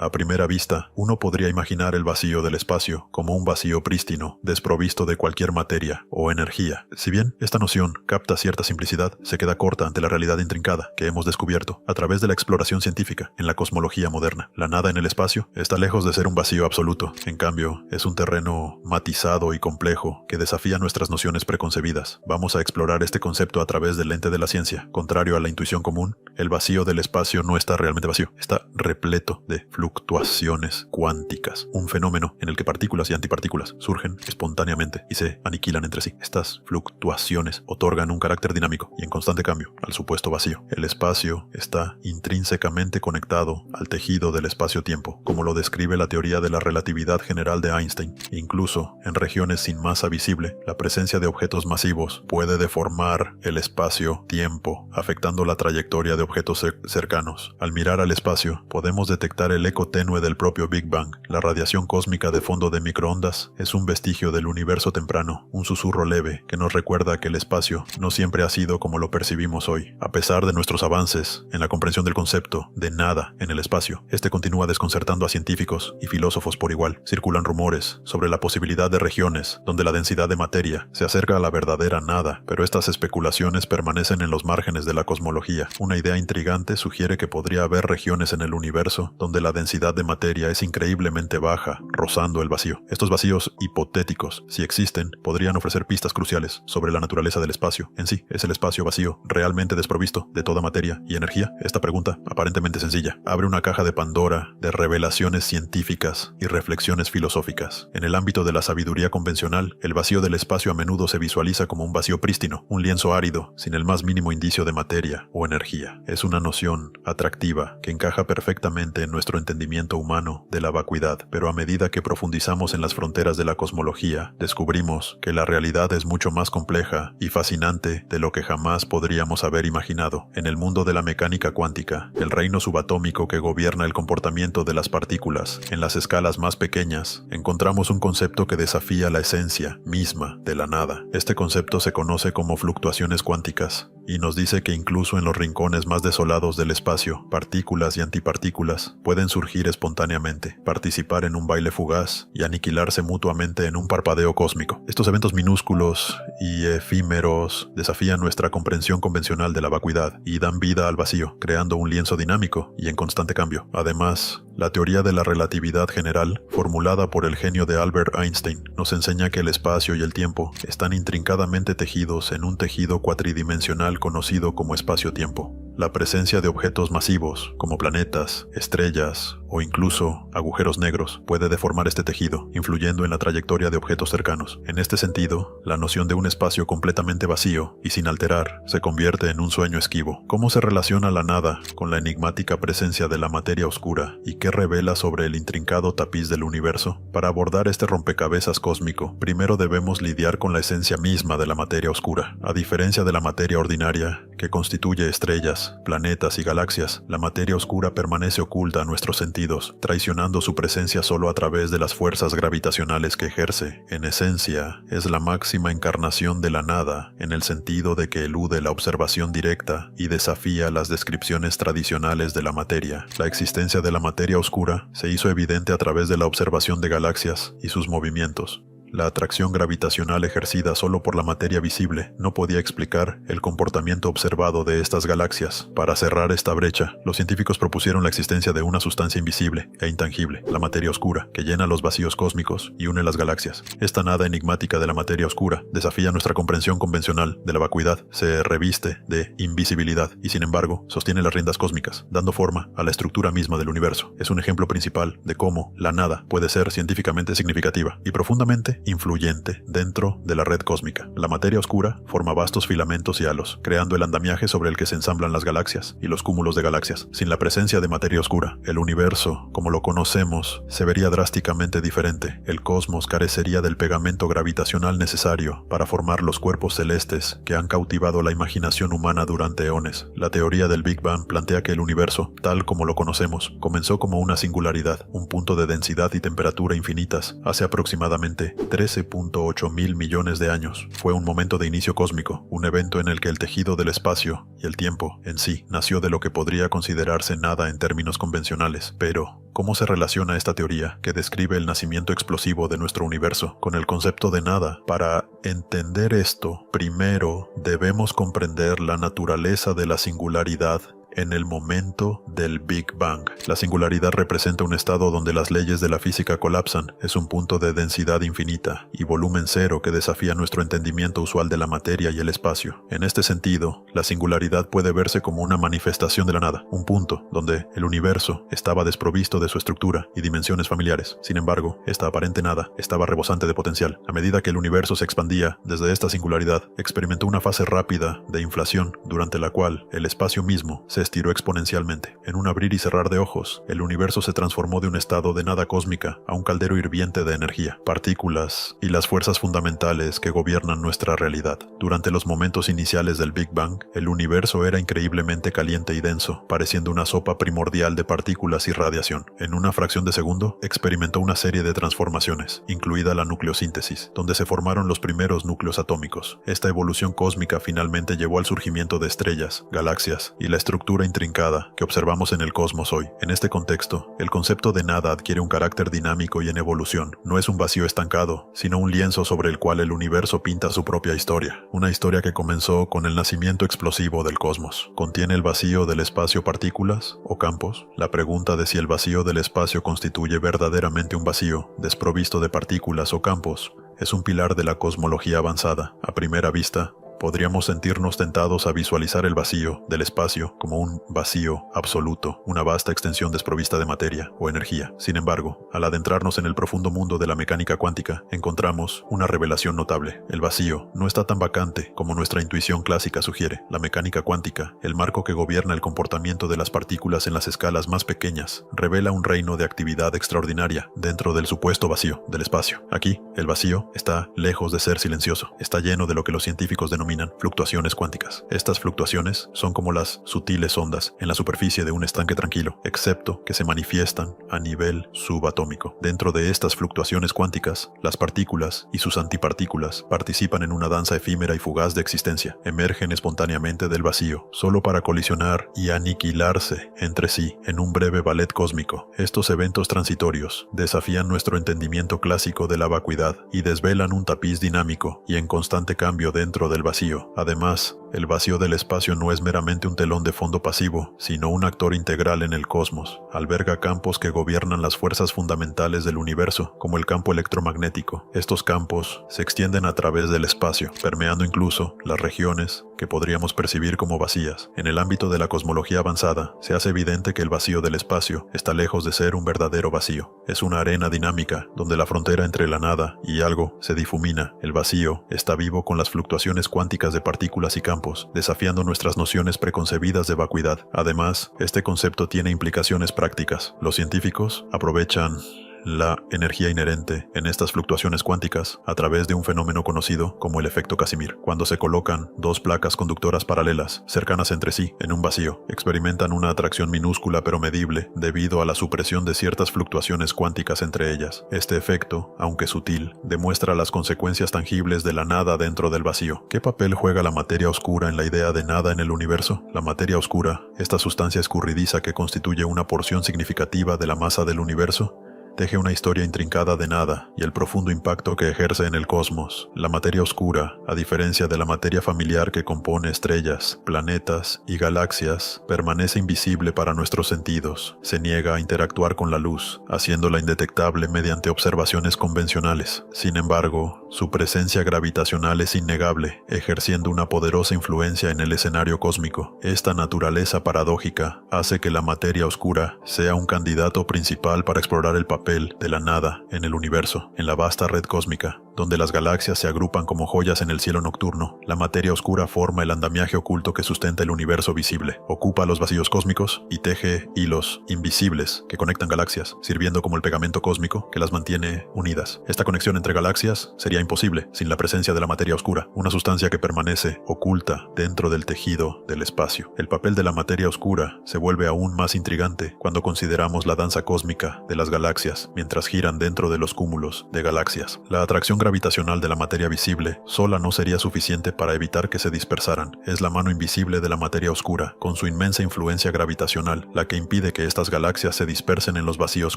A primera vista, uno podría imaginar el vacío del espacio como un vacío prístino, desprovisto de cualquier materia o energía. Si bien esta noción capta cierta simplicidad, se queda corta ante la realidad intrincada que hemos descubierto a través de la exploración científica en la cosmología moderna. La nada en el espacio está lejos de ser un vacío absoluto. En cambio, es un terreno matizado y complejo que desafía nuestras nociones preconcebidas. Vamos a explorar este concepto a través del lente de la ciencia. Contrario a la intuición común, el vacío del espacio no está realmente vacío, está repleto de fluctuaciones cuánticas, un fenómeno en el que partículas y antipartículas surgen espontáneamente y se aniquilan entre sí. Estas fluctuaciones otorgan un carácter dinámico y en constante cambio al supuesto vacío. El espacio está intrínsecamente conectado al tejido del espacio-tiempo, como lo describe la teoría de la relatividad general de Einstein. Incluso en regiones sin masa visible, la presencia de objetos masivos puede deformar el espacio-tiempo, afectando la trayectoria de objetos cercanos. Al mirar al espacio, podemos detectar el eco tenue del propio Big Bang. La radiación cósmica de fondo de microondas es un vestigio del universo temprano, un susurro leve que nos recuerda que el espacio no siempre ha sido como lo percibimos hoy. A pesar de nuestros avances en la comprensión del concepto de nada en el espacio, este continúa desconcertando a científicos y filósofos por igual. Circulan rumores sobre la posibilidad de regiones donde la densidad de materia se acerca a la verdadera nada, pero estas especulaciones permanecen en los márgenes de la cosmología. Una idea intrigante sugiere que podría haber regiones en el universo donde la densidad de materia es increíblemente baja, rozando el vacío. Estos vacíos hipotéticos, si existen, podrían ofrecer pistas cruciales sobre la naturaleza del espacio en sí. ¿Es el espacio vacío realmente desprovisto de toda materia y energía? Esta pregunta, aparentemente sencilla, abre una caja de Pandora de revelaciones científicas y reflexiones filosóficas. En el ámbito de la sabiduría convencional, el vacío del espacio a menudo se visualiza como un vacío prístino, un lienzo árido, sin el más mínimo indicio de materia o energía. Es una noción atractiva que encaja perfectamente en nuestro entendimiento humano de la vacuidad, pero a medida que profundizamos en las fronteras de la cosmología, descubrimos que la realidad es mucho más compleja y fascinante de lo que jamás podríamos haber imaginado. En el mundo de la mecánica cuántica, el reino subatómico que gobierna el comportamiento de las partículas en las escalas más pequeñas, encontramos un concepto que desafía la esencia misma de la nada. Este concepto se conoce como fluctuaciones cuánticas y nos dice que incluso en los rincones más desolados del espacio, partículas y antipartículas pueden surgir espontáneamente, participar en un baile fugaz y aniquilarse mutuamente en un parpadeo cósmico. Estos eventos minúsculos y efímeros desafían nuestra comprensión convencional de la vacuidad y dan vida al vacío, creando un lienzo dinámico y en constante cambio. Además, la teoría de la relatividad general, formulada por el genio de Albert Einstein, nos enseña que el espacio y el tiempo están intrincadamente tejidos en un tejido cuatridimensional conocido como espacio-tiempo. La presencia de objetos masivos, como planetas, estrellas o incluso agujeros negros, puede deformar este tejido, influyendo en la trayectoria de objetos cercanos. En este sentido, la noción de un espacio completamente vacío y sin alterar se convierte en un sueño esquivo. ¿Cómo se relaciona la nada con la enigmática presencia de la materia oscura y qué revela sobre el intrincado tapiz del universo? Para abordar este rompecabezas cósmico, primero debemos lidiar con la esencia misma de la materia oscura. A diferencia de la materia ordinaria, que constituye estrellas, planetas y galaxias, la materia oscura permanece oculta a nuestros sentidos, traicionando su presencia solo a través de las fuerzas gravitacionales que ejerce. En esencia, es la máxima encarnación de la nada, en el sentido de que elude la observación directa y desafía las descripciones tradicionales de la materia. La existencia de la materia oscura se hizo evidente a través de la observación de galaxias y sus movimientos. La atracción gravitacional ejercida solo por la materia visible no podía explicar el comportamiento observado de estas galaxias. Para cerrar esta brecha, los científicos propusieron la existencia de una sustancia invisible e intangible, la materia oscura, que llena los vacíos cósmicos y une las galaxias. Esta nada enigmática de la materia oscura desafía nuestra comprensión convencional de la vacuidad, se reviste de invisibilidad y sin embargo sostiene las riendas cósmicas, dando forma a la estructura misma del universo. Es un ejemplo principal de cómo la nada puede ser científicamente significativa y profundamente influyente dentro de la red cósmica. La materia oscura forma vastos filamentos y halos, creando el andamiaje sobre el que se ensamblan las galaxias y los cúmulos de galaxias. Sin la presencia de materia oscura, el universo, como lo conocemos, se vería drásticamente diferente. El cosmos carecería del pegamento gravitacional necesario para formar los cuerpos celestes que han cautivado la imaginación humana durante eones. La teoría del Big Bang plantea que el universo, tal como lo conocemos, comenzó como una singularidad, un punto de densidad y temperatura infinitas, hace aproximadamente 13.8 mil millones de años. Fue un momento de inicio cósmico, un evento en el que el tejido del espacio y el tiempo en sí nació de lo que podría considerarse nada en términos convencionales. Pero, ¿cómo se relaciona esta teoría que describe el nacimiento explosivo de nuestro universo con el concepto de nada? Para entender esto, primero debemos comprender la naturaleza de la singularidad en el momento del Big Bang. La singularidad representa un estado donde las leyes de la física colapsan. Es un punto de densidad infinita y volumen cero que desafía nuestro entendimiento usual de la materia y el espacio. En este sentido, la singularidad puede verse como una manifestación de la nada, un punto donde el universo estaba desprovisto de su estructura y dimensiones familiares. Sin embargo, esta aparente nada estaba rebosante de potencial. A medida que el universo se expandía desde esta singularidad, experimentó una fase rápida de inflación durante la cual el espacio mismo se estiró exponencialmente. En un abrir y cerrar de ojos, el universo se transformó de un estado de nada cósmica a un caldero hirviente de energía, partículas y las fuerzas fundamentales que gobiernan nuestra realidad. Durante los momentos iniciales del Big Bang, el universo era increíblemente caliente y denso, pareciendo una sopa primordial de partículas y radiación. En una fracción de segundo, experimentó una serie de transformaciones, incluida la nucleosíntesis, donde se formaron los primeros núcleos atómicos. Esta evolución cósmica finalmente llevó al surgimiento de estrellas, galaxias y la estructura intrincada que observamos en el cosmos hoy. En este contexto, el concepto de nada adquiere un carácter dinámico y en evolución. No es un vacío estancado, sino un lienzo sobre el cual el universo pinta su propia historia. Una historia que comenzó con el nacimiento explosivo del cosmos. ¿Contiene el vacío del espacio partículas o campos? La pregunta de si el vacío del espacio constituye verdaderamente un vacío, desprovisto de partículas o campos, es un pilar de la cosmología avanzada. A primera vista, podríamos sentirnos tentados a visualizar el vacío del espacio como un vacío absoluto, una vasta extensión desprovista de materia o energía. Sin embargo, al adentrarnos en el profundo mundo de la mecánica cuántica, encontramos una revelación notable. El vacío no está tan vacante como nuestra intuición clásica sugiere. La mecánica cuántica, el marco que gobierna el comportamiento de las partículas en las escalas más pequeñas, revela un reino de actividad extraordinaria dentro del supuesto vacío del espacio. Aquí, el vacío está lejos de ser silencioso. Está lleno de lo que los científicos denominan fluctuaciones cuánticas. Estas fluctuaciones son como las sutiles ondas en la superficie de un estanque tranquilo, excepto que se manifiestan a nivel subatómico. Dentro de estas fluctuaciones cuánticas, las partículas y sus antipartículas participan en una danza efímera y fugaz de existencia. Emergen espontáneamente del vacío, solo para colisionar y aniquilarse entre sí en un breve ballet cósmico. Estos eventos transitorios desafían nuestro entendimiento clásico de la vacuidad y desvelan un tapiz dinámico y en constante cambio dentro del vacío. Además, el vacío del espacio no es meramente un telón de fondo pasivo, sino un actor integral en el cosmos. Alberga campos que gobiernan las fuerzas fundamentales del universo, como el campo electromagnético. Estos campos se extienden a través del espacio, permeando incluso las regiones que podríamos percibir como vacías. En el ámbito de la cosmología avanzada, se hace evidente que el vacío del espacio está lejos de ser un verdadero vacío. Es una arena dinámica, donde la frontera entre la nada y algo se difumina. El vacío está vivo con las fluctuaciones cuánticas de partículas y campos, desafiando nuestras nociones preconcebidas de vacuidad. Además, este concepto tiene implicaciones prácticas. Los científicos aprovechan la energía inherente en estas fluctuaciones cuánticas a través de un fenómeno conocido como el efecto Casimir. Cuando se colocan dos placas conductoras paralelas, cercanas entre sí, en un vacío, experimentan una atracción minúscula pero medible debido a la supresión de ciertas fluctuaciones cuánticas entre ellas. Este efecto, aunque sutil, demuestra las consecuencias tangibles de la nada dentro del vacío. ¿Qué papel juega la materia oscura en la idea de nada en el universo? La materia oscura, esta sustancia escurridiza que constituye una porción significativa de la masa del universo, teje una historia intrincada de nada y el profundo impacto que ejerce en el cosmos. La materia oscura, a diferencia de la materia familiar que compone estrellas, planetas y galaxias, permanece invisible para nuestros sentidos. Se niega a interactuar con la luz, haciéndola indetectable mediante observaciones convencionales. Sin embargo, su presencia gravitacional es innegable, ejerciendo una poderosa influencia en el escenario cósmico. Esta naturaleza paradójica hace que la materia oscura sea un candidato principal para explorar el papel de la nada en el universo, en la vasta red cósmica, donde las galaxias se agrupan como joyas en el cielo nocturno, la materia oscura forma el andamiaje oculto que sustenta el universo visible, ocupa los vacíos cósmicos y teje hilos invisibles que conectan galaxias, sirviendo como el pegamento cósmico que las mantiene unidas. Esta conexión entre galaxias sería imposible sin la presencia de la materia oscura, una sustancia que permanece oculta dentro del tejido del espacio. El papel de la materia oscura se vuelve aún más intrigante cuando consideramos la danza cósmica de las galaxias mientras giran dentro de los cúmulos de galaxias. La atracción gravitacional de la materia visible sola no sería suficiente para evitar que se dispersaran. Es la mano invisible de la materia oscura, con su inmensa influencia gravitacional, la que impide que estas galaxias se dispersen en los vacíos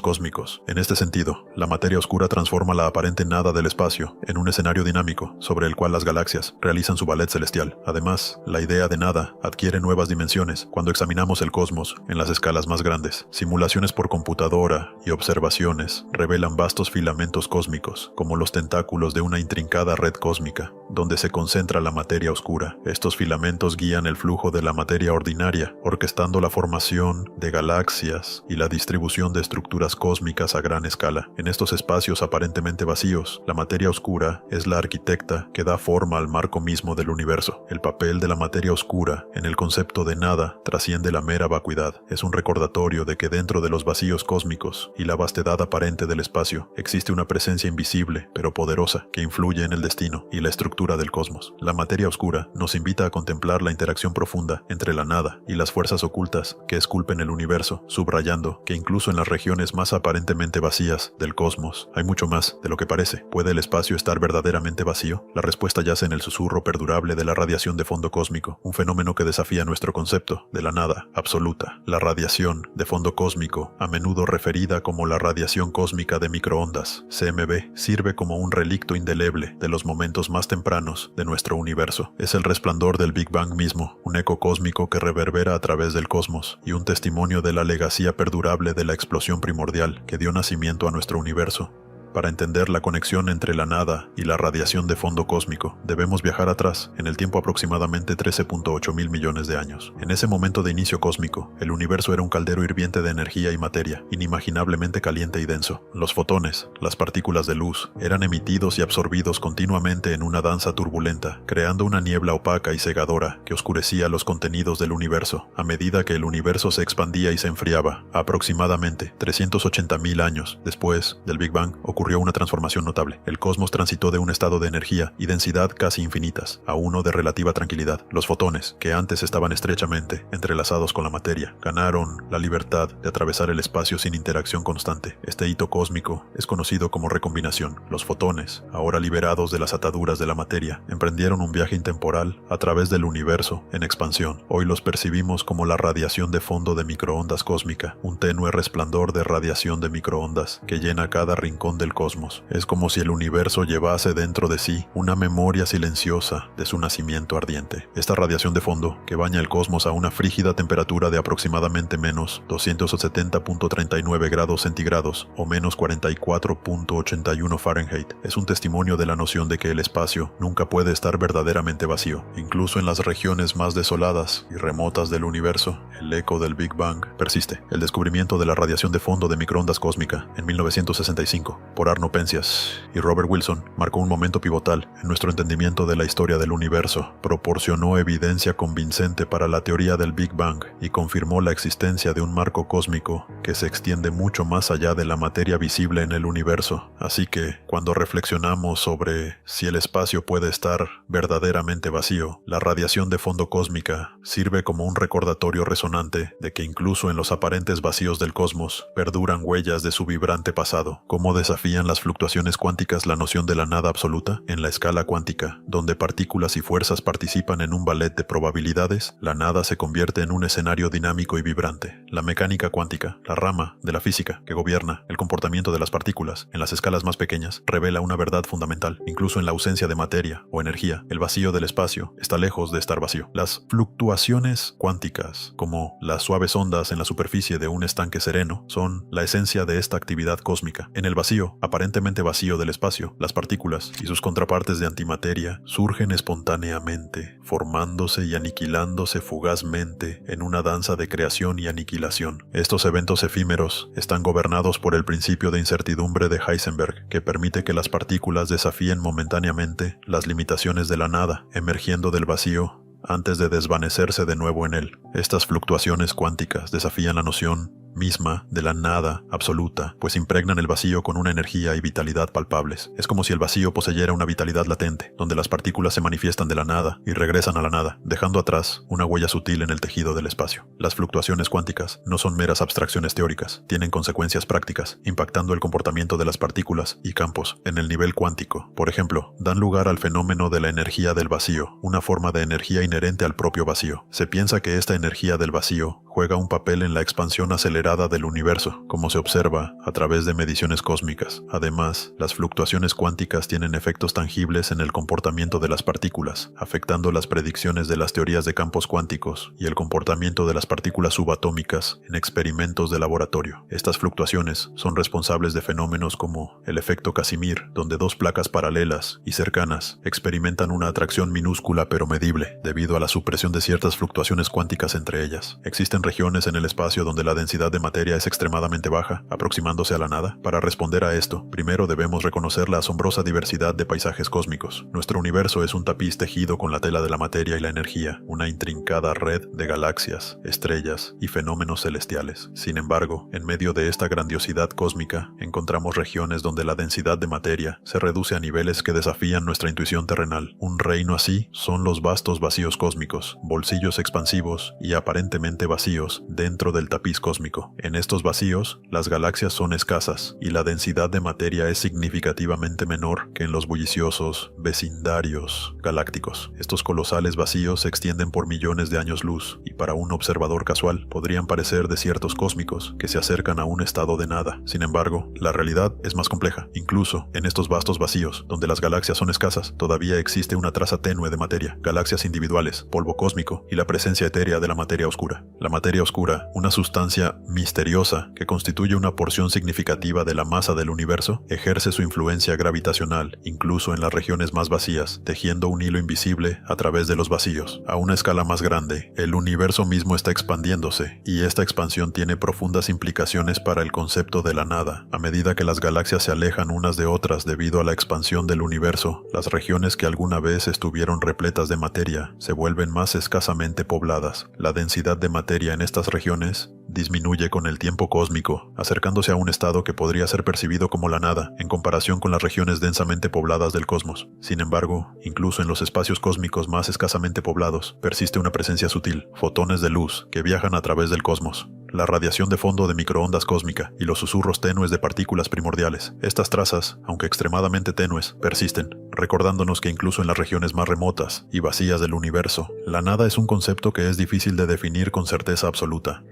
cósmicos. En este sentido, la materia oscura transforma la aparente nada del espacio en un escenario dinámico sobre el cual las galaxias realizan su ballet celestial. Además, la idea de nada adquiere nuevas dimensiones cuando examinamos el cosmos en las escalas más grandes. Simulaciones por computadora y observaciones revelan vastos filamentos cósmicos, como los tentáculos de una intrincada red cósmica, donde se concentra la materia oscura. Estos filamentos guían el flujo de la materia ordinaria, orquestando la formación de galaxias y la distribución de estructuras cósmicas a gran escala. En estos espacios aparentemente vacíos, la materia oscura es la arquitecta que da forma al marco mismo del universo. El papel de la materia oscura en el concepto de nada trasciende la mera vacuidad. Es un recordatorio de que dentro de los vacíos cósmicos y la vastedad aparente del espacio existe una presencia invisible pero poderosa que influye en el destino y la estructura del cosmos. La materia oscura nos invita a contemplar la interacción profunda entre la nada y las fuerzas ocultas que esculpen el universo, subrayando que incluso en las regiones más aparentemente vacías del cosmos hay mucho más de lo que parece. ¿Puede el espacio estar verdaderamente vacío? La respuesta yace en el susurro perdurable de la radiación de fondo cósmico, un fenómeno que desafía nuestro concepto de la nada absoluta. La radiación de fondo cósmico, a menudo referida como la radiación cósmica de microondas, CMB, sirve como un relicto indeleble de los momentos más tempranos de nuestro universo. Es el resplandor del Big Bang mismo, un eco cósmico que reverbera a través del cosmos y un testimonio de la legacía perdurable de la explosión primordial que dio nacimiento a nuestro universo. Para entender la conexión entre la nada y la radiación de fondo cósmico, debemos viajar atrás, en el tiempo aproximadamente 13.8 mil millones de años. En ese momento de inicio cósmico, el universo era un caldero hirviente de energía y materia, inimaginablemente caliente y denso. Los fotones, las partículas de luz, eran emitidos y absorbidos continuamente en una danza turbulenta, creando una niebla opaca y cegadora que oscurecía los contenidos del universo, a medida que el universo se expandía y se enfriaba. Aproximadamente 380.000 años después del Big Bang, ocurrió una transformación notable. El cosmos transitó de un estado de energía y densidad casi infinitas a uno de relativa tranquilidad. Los fotones, que antes estaban estrechamente entrelazados con la materia, ganaron la libertad de atravesar el espacio sin interacción constante. Este hito cósmico es conocido como recombinación. Los fotones, ahora liberados de las ataduras de la materia, emprendieron un viaje intemporal a través del universo en expansión. Hoy los percibimos como la radiación de fondo de microondas cósmica, un tenue resplandor de radiación de microondas que llena cada rincón del cosmos. Es como si el universo llevase dentro de sí una memoria silenciosa de su nacimiento ardiente. Esta radiación de fondo, que baña el cosmos a una frígida temperatura de aproximadamente menos 270.39 grados centígrados o menos 44.81 Fahrenheit, es un testimonio de la noción de que el espacio nunca puede estar verdaderamente vacío. Incluso en las regiones más desoladas y remotas del universo, el eco del Big Bang persiste. El descubrimiento de la radiación de fondo de microondas cósmica en 1965 por Arno Penzias y Robert Wilson marcó un momento pivotal en nuestro entendimiento de la historia del universo. Proporcionó evidencia convincente para la teoría del Big Bang y confirmó la existencia de un marco cósmico que se extiende mucho más allá de la materia visible en el universo. Así que, cuando reflexionamos sobre si el espacio puede estar verdaderamente vacío, la radiación de fondo cósmica sirve como un recordatorio resonante de que incluso en los aparentes vacíos del cosmos perduran huellas de su vibrante pasado. ¿Cómo desafían las fluctuaciones cuánticas la noción de la nada absoluta? En la escala cuántica, donde partículas y fuerzas participan en un ballet de probabilidades, la nada se convierte en un escenario dinámico y vibrante. La mecánica cuántica, la rama de la física que gobierna el comportamiento de las partículas en las escalas más pequeñas, revela una verdad fundamental. Incluso en la ausencia de materia o energía, el vacío del espacio está lejos de estar vacío. Las fluctuaciones cuánticas, como las suaves ondas en la superficie de un estanque sereno, son la esencia de esta actividad cósmica. En el vacío, vacío, aparentemente vacío del espacio, las partículas y sus contrapartes de antimateria surgen espontáneamente, formándose y aniquilándose fugazmente en una danza de creación y aniquilación. Estos eventos efímeros están gobernados por el principio de incertidumbre de Heisenberg, que permite que las partículas desafíen momentáneamente las limitaciones de la nada, emergiendo del vacío antes de desvanecerse de nuevo en él. Estas fluctuaciones cuánticas desafían la noción misma de la nada absoluta, pues impregnan el vacío con una energía y vitalidad palpables. Es como si el vacío poseyera una vitalidad latente, donde las partículas se manifiestan de la nada y regresan a la nada, dejando atrás una huella sutil en el tejido del espacio. Las fluctuaciones cuánticas no son meras abstracciones teóricas, tienen consecuencias prácticas, impactando el comportamiento de las partículas y campos en el nivel cuántico. Por ejemplo, dan lugar al fenómeno de la energía del vacío, una forma de energía inherente al propio vacío. Se piensa que esta energía del vacío juega un papel en la expansión acelerada del universo, como se observa a través de mediciones cósmicas. Además, las fluctuaciones cuánticas tienen efectos tangibles en el comportamiento de las partículas, afectando las predicciones de las teorías de campos cuánticos y el comportamiento de las partículas subatómicas en experimentos de laboratorio. Estas fluctuaciones son responsables de fenómenos como el efecto Casimir, donde dos placas paralelas y cercanas experimentan una atracción minúscula pero medible, debido a la supresión de ciertas fluctuaciones cuánticas entre ellas. Existen regiones en el espacio donde la densidad de materia es extremadamente baja, aproximándose a la nada. Para responder a esto, primero debemos reconocer la asombrosa diversidad de paisajes cósmicos. Nuestro universo es un tapiz tejido con la tela de la materia y la energía, una intrincada red de galaxias, estrellas y fenómenos celestiales. Sin embargo, en medio de esta grandiosidad cósmica, encontramos regiones donde la densidad de materia se reduce a niveles que desafían nuestra intuición terrenal. Un reino así son los vastos vacíos cósmicos, bolsillos expansivos y aparentemente vacíos dentro del tapiz cósmico. En estos vacíos, las galaxias son escasas y la densidad de materia es significativamente menor que en los bulliciosos vecindarios galácticos. Estos colosales vacíos se extienden por millones de años luz y para un observador casual podrían parecer desiertos cósmicos que se acercan a un estado de nada. Sin embargo, la realidad es más compleja. Incluso en estos vastos vacíos, donde las galaxias son escasas, todavía existe una traza tenue de materia, galaxias individuales, polvo cósmico y la presencia etérea de la materia oscura. La materia oscura, una sustancia misteriosa que constituye una porción significativa de la masa del universo, ejerce su influencia gravitacional incluso en las regiones más vacías, tejiendo un hilo invisible a través de los vacíos. A una escala más grande, el universo mismo está expandiéndose, y esta expansión tiene profundas implicaciones para el concepto de la nada. A medida que las galaxias se alejan unas de otras debido a la expansión del universo, las regiones que alguna vez estuvieron repletas de materia se vuelven más escasamente pobladas. La densidad de materia en estas regiones disminuye con el tiempo cósmico, acercándose a un estado que podría ser percibido como la nada en comparación con las regiones densamente pobladas del cosmos. Sin embargo, incluso en los espacios cósmicos más escasamente poblados, persiste una presencia sutil, fotones de luz que viajan a través del cosmos. La radiación de fondo de microondas cósmica y los susurros tenues de partículas primordiales. Estas trazas, aunque extremadamente tenues, persisten, recordándonos que incluso en las regiones más remotas y vacías del universo, la nada es un concepto que es difícil de definir con certeza absoluta.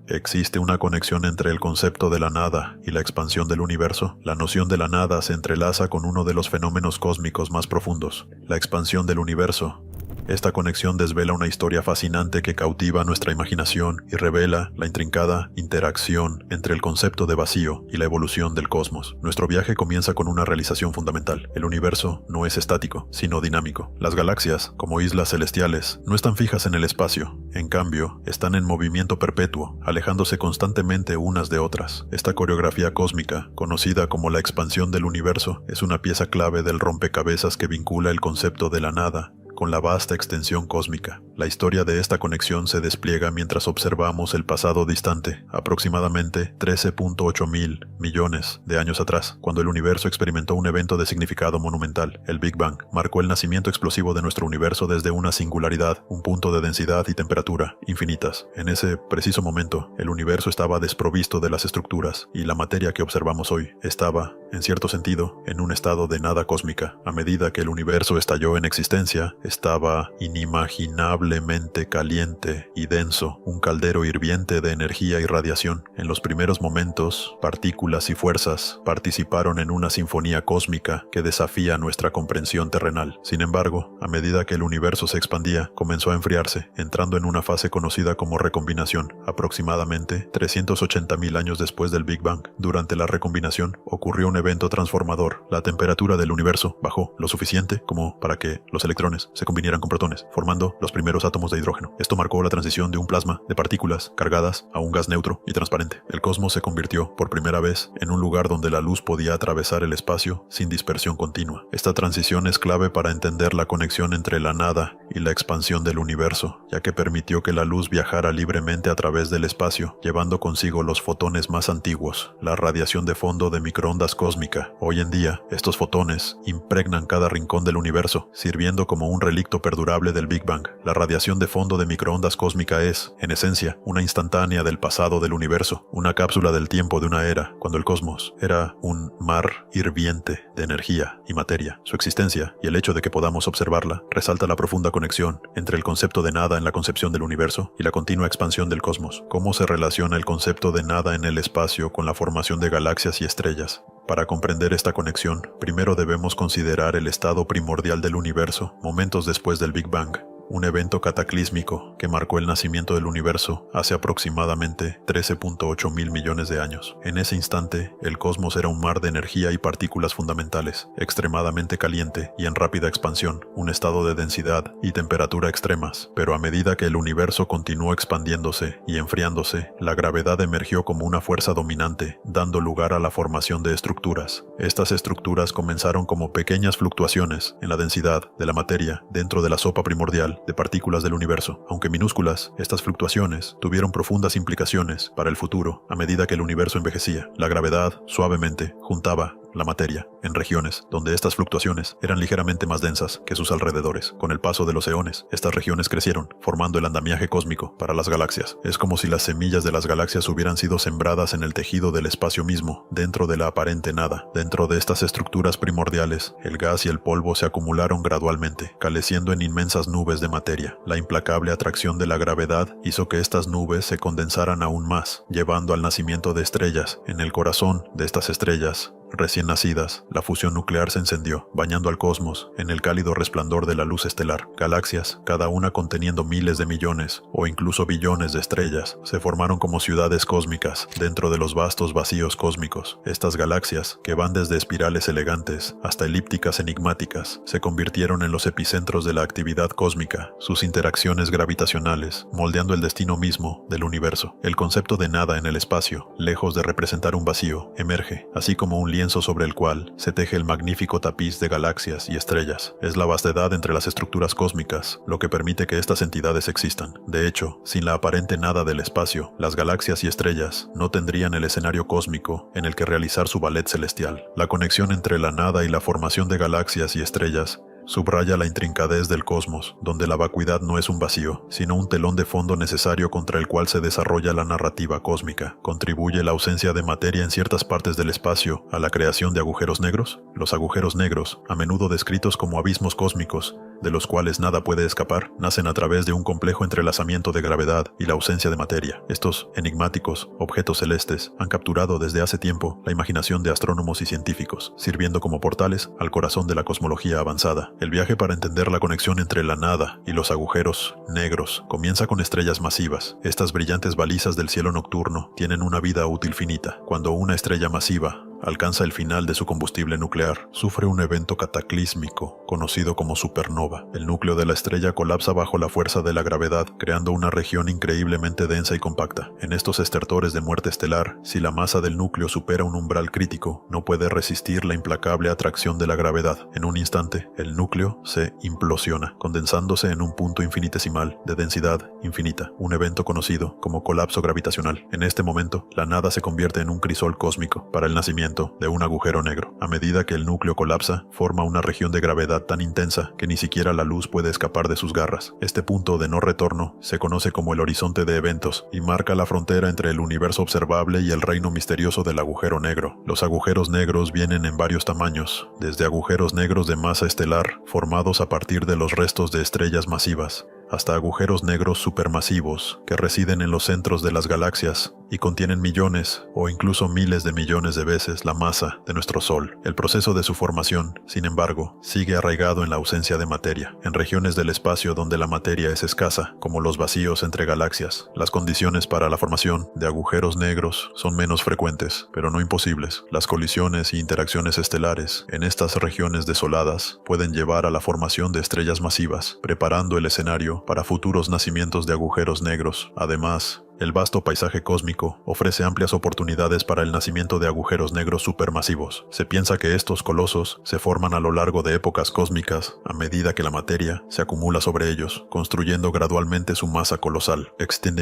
¿Existe una conexión entre el concepto de la nada y la expansión del universo? La noción de la nada se entrelaza con uno de los fenómenos cósmicos más profundos, la expansión del universo. Esta conexión desvela una historia fascinante que cautiva nuestra imaginación y revela la intrincada interacción entre el concepto de vacío y la evolución del cosmos. Nuestro viaje comienza con una realización fundamental. El universo no es estático, sino dinámico. Las galaxias, como islas celestiales, no están fijas en el espacio. En cambio, están en movimiento perpetuo, alejándose constantemente unas de otras. Esta coreografía cósmica, conocida como la expansión del universo, es una pieza clave del rompecabezas que vincula el concepto de la nada con la vasta extensión cósmica. La historia de esta conexión se despliega mientras observamos el pasado distante, aproximadamente 13.8 mil millones de años atrás, cuando el universo experimentó un evento de significado monumental. El Big Bang marcó el nacimiento explosivo de nuestro universo desde una singularidad, un punto de densidad y temperatura infinitas. En ese preciso momento, el universo estaba desprovisto de las estructuras, y la materia que observamos hoy estaba, en cierto sentido, en un estado de nada cósmica. A medida que el universo estalló en existencia, estaba inimaginablemente caliente y denso, un caldero hirviente de energía y radiación. En los primeros momentos, partículas y fuerzas participaron en una sinfonía cósmica que desafía nuestra comprensión terrenal. Sin embargo, a medida que el universo se expandía, comenzó a enfriarse, entrando en una fase conocida como recombinación. Aproximadamente 380.000 años después del Big Bang, durante la recombinación, ocurrió un evento transformador. La temperatura del universo bajó lo suficiente como para que los electrones se combinieran con protones, formando los primeros átomos de hidrógeno. Esto marcó la transición de un plasma de partículas cargadas a un gas neutro y transparente. El cosmos se convirtió por primera vez en un lugar donde la luz podía atravesar el espacio sin dispersión continua. Esta transición es clave para entender la conexión entre la nada y la expansión del universo, ya que permitió que la luz viajara libremente a través del espacio, llevando consigo los fotones más antiguos, la radiación de fondo de microondas cósmica. Hoy en día, estos fotones impregnan cada rincón del universo, sirviendo como un relicto perdurable del Big Bang. La radiación de fondo de microondas cósmica es, en esencia, una instantánea del pasado del universo, una cápsula del tiempo de una era, cuando el cosmos era un mar hirviente de energía y materia. Su existencia, y el hecho de que podamos observarla, resalta la profunda conexión entre el concepto de nada en la concepción del universo y la continua expansión del cosmos. ¿Cómo se relaciona el concepto de nada en el espacio con la formación de galaxias y estrellas? Para comprender esta conexión, primero debemos considerar el estado primordial del universo, momentos después del Big Bang, un evento cataclísmico que marcó el nacimiento del universo hace aproximadamente 13.8 mil millones de años. En ese instante, el cosmos era un mar de energía y partículas fundamentales, extremadamente caliente y en rápida expansión, un estado de densidad y temperatura extremas. Pero a medida que el universo continuó expandiéndose y enfriándose, la gravedad emergió como una fuerza dominante, dando lugar a la formación de estructuras. Estas estructuras comenzaron como pequeñas fluctuaciones en la densidad de la materia dentro de la sopa primordial de partículas del universo. Aunque minúsculas, estas fluctuaciones tuvieron profundas implicaciones para el futuro a medida que el universo envejecía. La gravedad, suavemente, juntaba la materia en regiones donde estas fluctuaciones eran ligeramente más densas que sus alrededores. Con el paso de los eones, estas regiones crecieron, formando el andamiaje cósmico para las galaxias. Es como si las semillas de las galaxias hubieran sido sembradas en el tejido del espacio mismo, dentro de la aparente nada. Dentro de estas estructuras primordiales, el gas y el polvo se acumularon gradualmente, caleciendo en inmensas nubes de materia. La implacable atracción de la gravedad hizo que estas nubes se condensaran aún más, llevando al nacimiento de estrellas. En el corazón de estas estrellas recién nacidas, la fusión nuclear se encendió, bañando al cosmos en el cálido resplandor de la luz estelar. Galaxias, cada una conteniendo miles de millones o incluso billones de estrellas, se formaron como ciudades cósmicas dentro de los vastos vacíos cósmicos. Estas galaxias, que van desde espirales elegantes hasta elípticas enigmáticas, se convirtieron en los epicentros de la actividad cósmica, sus interacciones gravitacionales, moldeando el destino mismo del universo. El concepto de nada en el espacio, lejos de representar un vacío, emerge, así como un lienzo sobre el cual se teje el magnífico tapiz de galaxias y estrellas. Es la vastedad entre las estructuras cósmicas lo que permite que estas entidades existan. De hecho, sin la aparente nada del espacio, las galaxias y estrellas no tendrían el escenario cósmico en el que realizar su ballet celestial. La conexión entre la nada y la formación de galaxias y estrellas subraya la intrincadez del cosmos, donde la vacuidad no es un vacío, sino un telón de fondo necesario contra el cual se desarrolla la narrativa cósmica. ¿Contribuye la ausencia de materia en ciertas partes del espacio a la creación de agujeros negros? Los agujeros negros, a menudo descritos como abismos cósmicos, de los cuales nada puede escapar, nacen a través de un complejo entrelazamiento de gravedad y la ausencia de materia. Estos enigmáticos objetos celestes han capturado desde hace tiempo la imaginación de astrónomos y científicos, sirviendo como portales al corazón de la cosmología avanzada. El viaje para entender la conexión entre la nada y los agujeros negros comienza con estrellas masivas. Estas brillantes balizas del cielo nocturno tienen una vida útil finita. Cuando una estrella masiva alcanza el final de su combustible nuclear, sufre un evento cataclísmico conocido como supernova. El núcleo de la estrella colapsa bajo la fuerza de la gravedad, creando una región increíblemente densa y compacta. En estos estertores de muerte estelar, si la masa del núcleo supera un umbral crítico, no puede resistir la implacable atracción de la gravedad. En un instante, el núcleo se implosiona, condensándose en un punto infinitesimal de densidad infinita, un evento conocido como colapso gravitacional. En este momento, la nada se convierte en un crisol cósmico para el nacimiento de un agujero negro. A medida que el núcleo colapsa, forma una región de gravedad tan intensa que ni siquiera la luz puede escapar de sus garras. Este punto de no retorno se conoce como el horizonte de eventos y marca la frontera entre el universo observable y el reino misterioso del agujero negro. Los agujeros negros vienen en varios tamaños, desde agujeros negros de masa estelar, formados a partir de los restos de estrellas masivas, hasta agujeros negros supermasivos que residen en los centros de las galaxias y contienen millones o incluso miles de millones de veces la masa de nuestro Sol. El proceso de su formación, sin embargo, sigue arraigado en la ausencia de materia. En regiones del espacio donde la materia es escasa, como los vacíos entre galaxias, las condiciones para la formación de agujeros negros son menos frecuentes, pero no imposibles. Las colisiones y interacciones estelares en estas regiones desoladas pueden llevar a la formación de estrellas masivas, preparando el escenario para futuros nacimientos de agujeros negros. Además, el vasto paisaje cósmico ofrece amplias oportunidades para el nacimiento de agujeros negros supermasivos. Se piensa que estos colosos se forman a lo largo de épocas cósmicas a medida que la materia se acumula sobre ellos, construyendo gradualmente su masa colosal. ¿Existen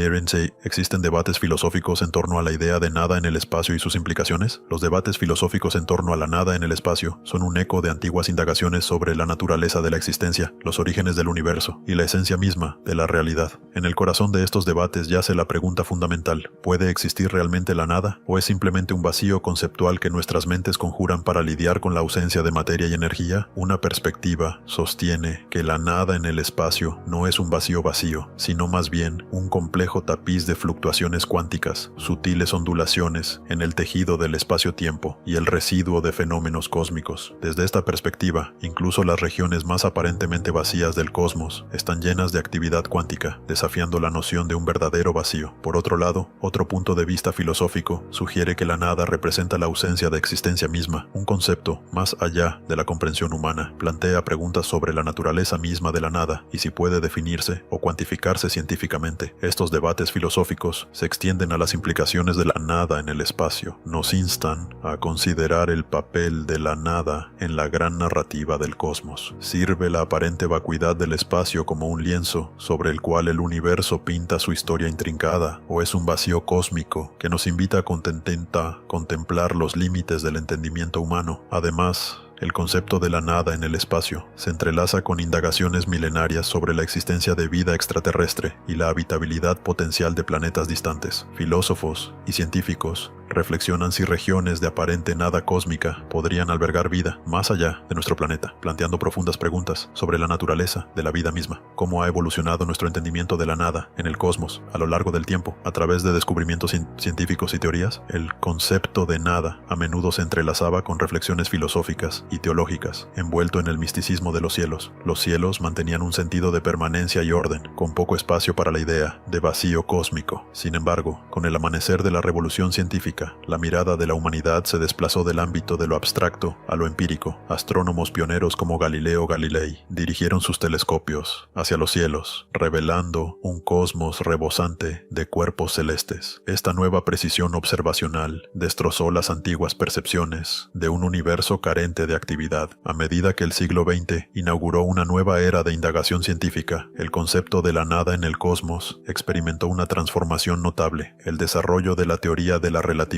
debates filosóficos en torno a la idea de nada en el espacio y sus implicaciones? Los debates filosóficos en torno a la nada en el espacio son un eco de antiguas indagaciones sobre la naturaleza de la existencia, los orígenes del universo y la esencia misma de la realidad. En el corazón de estos debates yace la pregunta fundamental: ¿puede existir realmente la nada? ¿O es simplemente un vacío conceptual que nuestras mentes conjuran para lidiar con la ausencia de materia y energía? Una perspectiva sostiene que la nada en el espacio no es un vacío vacío, sino más bien un complejo tapiz de fluctuaciones cuánticas, sutiles ondulaciones en el tejido del espacio-tiempo y el residuo de fenómenos cósmicos. Desde esta perspectiva, incluso las regiones más aparentemente vacías del cosmos están llenas de actividad cuántica, desafiando la noción de un verdadero vacío. Por otro lado, otro punto de vista filosófico sugiere que la nada representa la ausencia de existencia misma, un concepto más allá de la comprensión humana. Plantea preguntas sobre la naturaleza misma de la nada y si puede definirse o cuantificarse científicamente. Estos debates filosóficos se extienden a las implicaciones de la nada en el espacio. Nos instan a considerar el papel de la nada en la gran narrativa del cosmos. ¿Sirve la aparente vacuidad del espacio como un lienzo sobre el cual el universo pinta su historia intrincada, o es un vacío cósmico que nos invita a contemplar los límites del entendimiento humano? Además, el concepto de la nada en el espacio se entrelaza con indagaciones milenarias sobre la existencia de vida extraterrestre y la habitabilidad potencial de planetas distantes. Filósofos y científicos reflexionan si regiones de aparente nada cósmica podrían albergar vida más allá de nuestro planeta, planteando profundas preguntas sobre la naturaleza de la vida misma. ¿Cómo ha evolucionado nuestro entendimiento de la nada en el cosmos a lo largo del tiempo? A través de descubrimientos científicos y teorías, el concepto de nada a menudo se entrelazaba con reflexiones filosóficas y teológicas, envuelto en el misticismo de los cielos. Los cielos mantenían un sentido de permanencia y orden, con poco espacio para la idea de vacío cósmico. Sin embargo, con el amanecer de la revolución científica, la mirada de la humanidad se desplazó del ámbito de lo abstracto a lo empírico. Astrónomos pioneros como Galileo Galilei dirigieron sus telescopios hacia los cielos, revelando un cosmos rebosante de cuerpos celestes. Esta nueva precisión observacional destrozó las antiguas percepciones de un universo carente de actividad. A medida que el siglo XX inauguró una nueva era de indagación científica, el concepto de la nada en el cosmos experimentó una transformación notable. El desarrollo de la teoría de la relatividad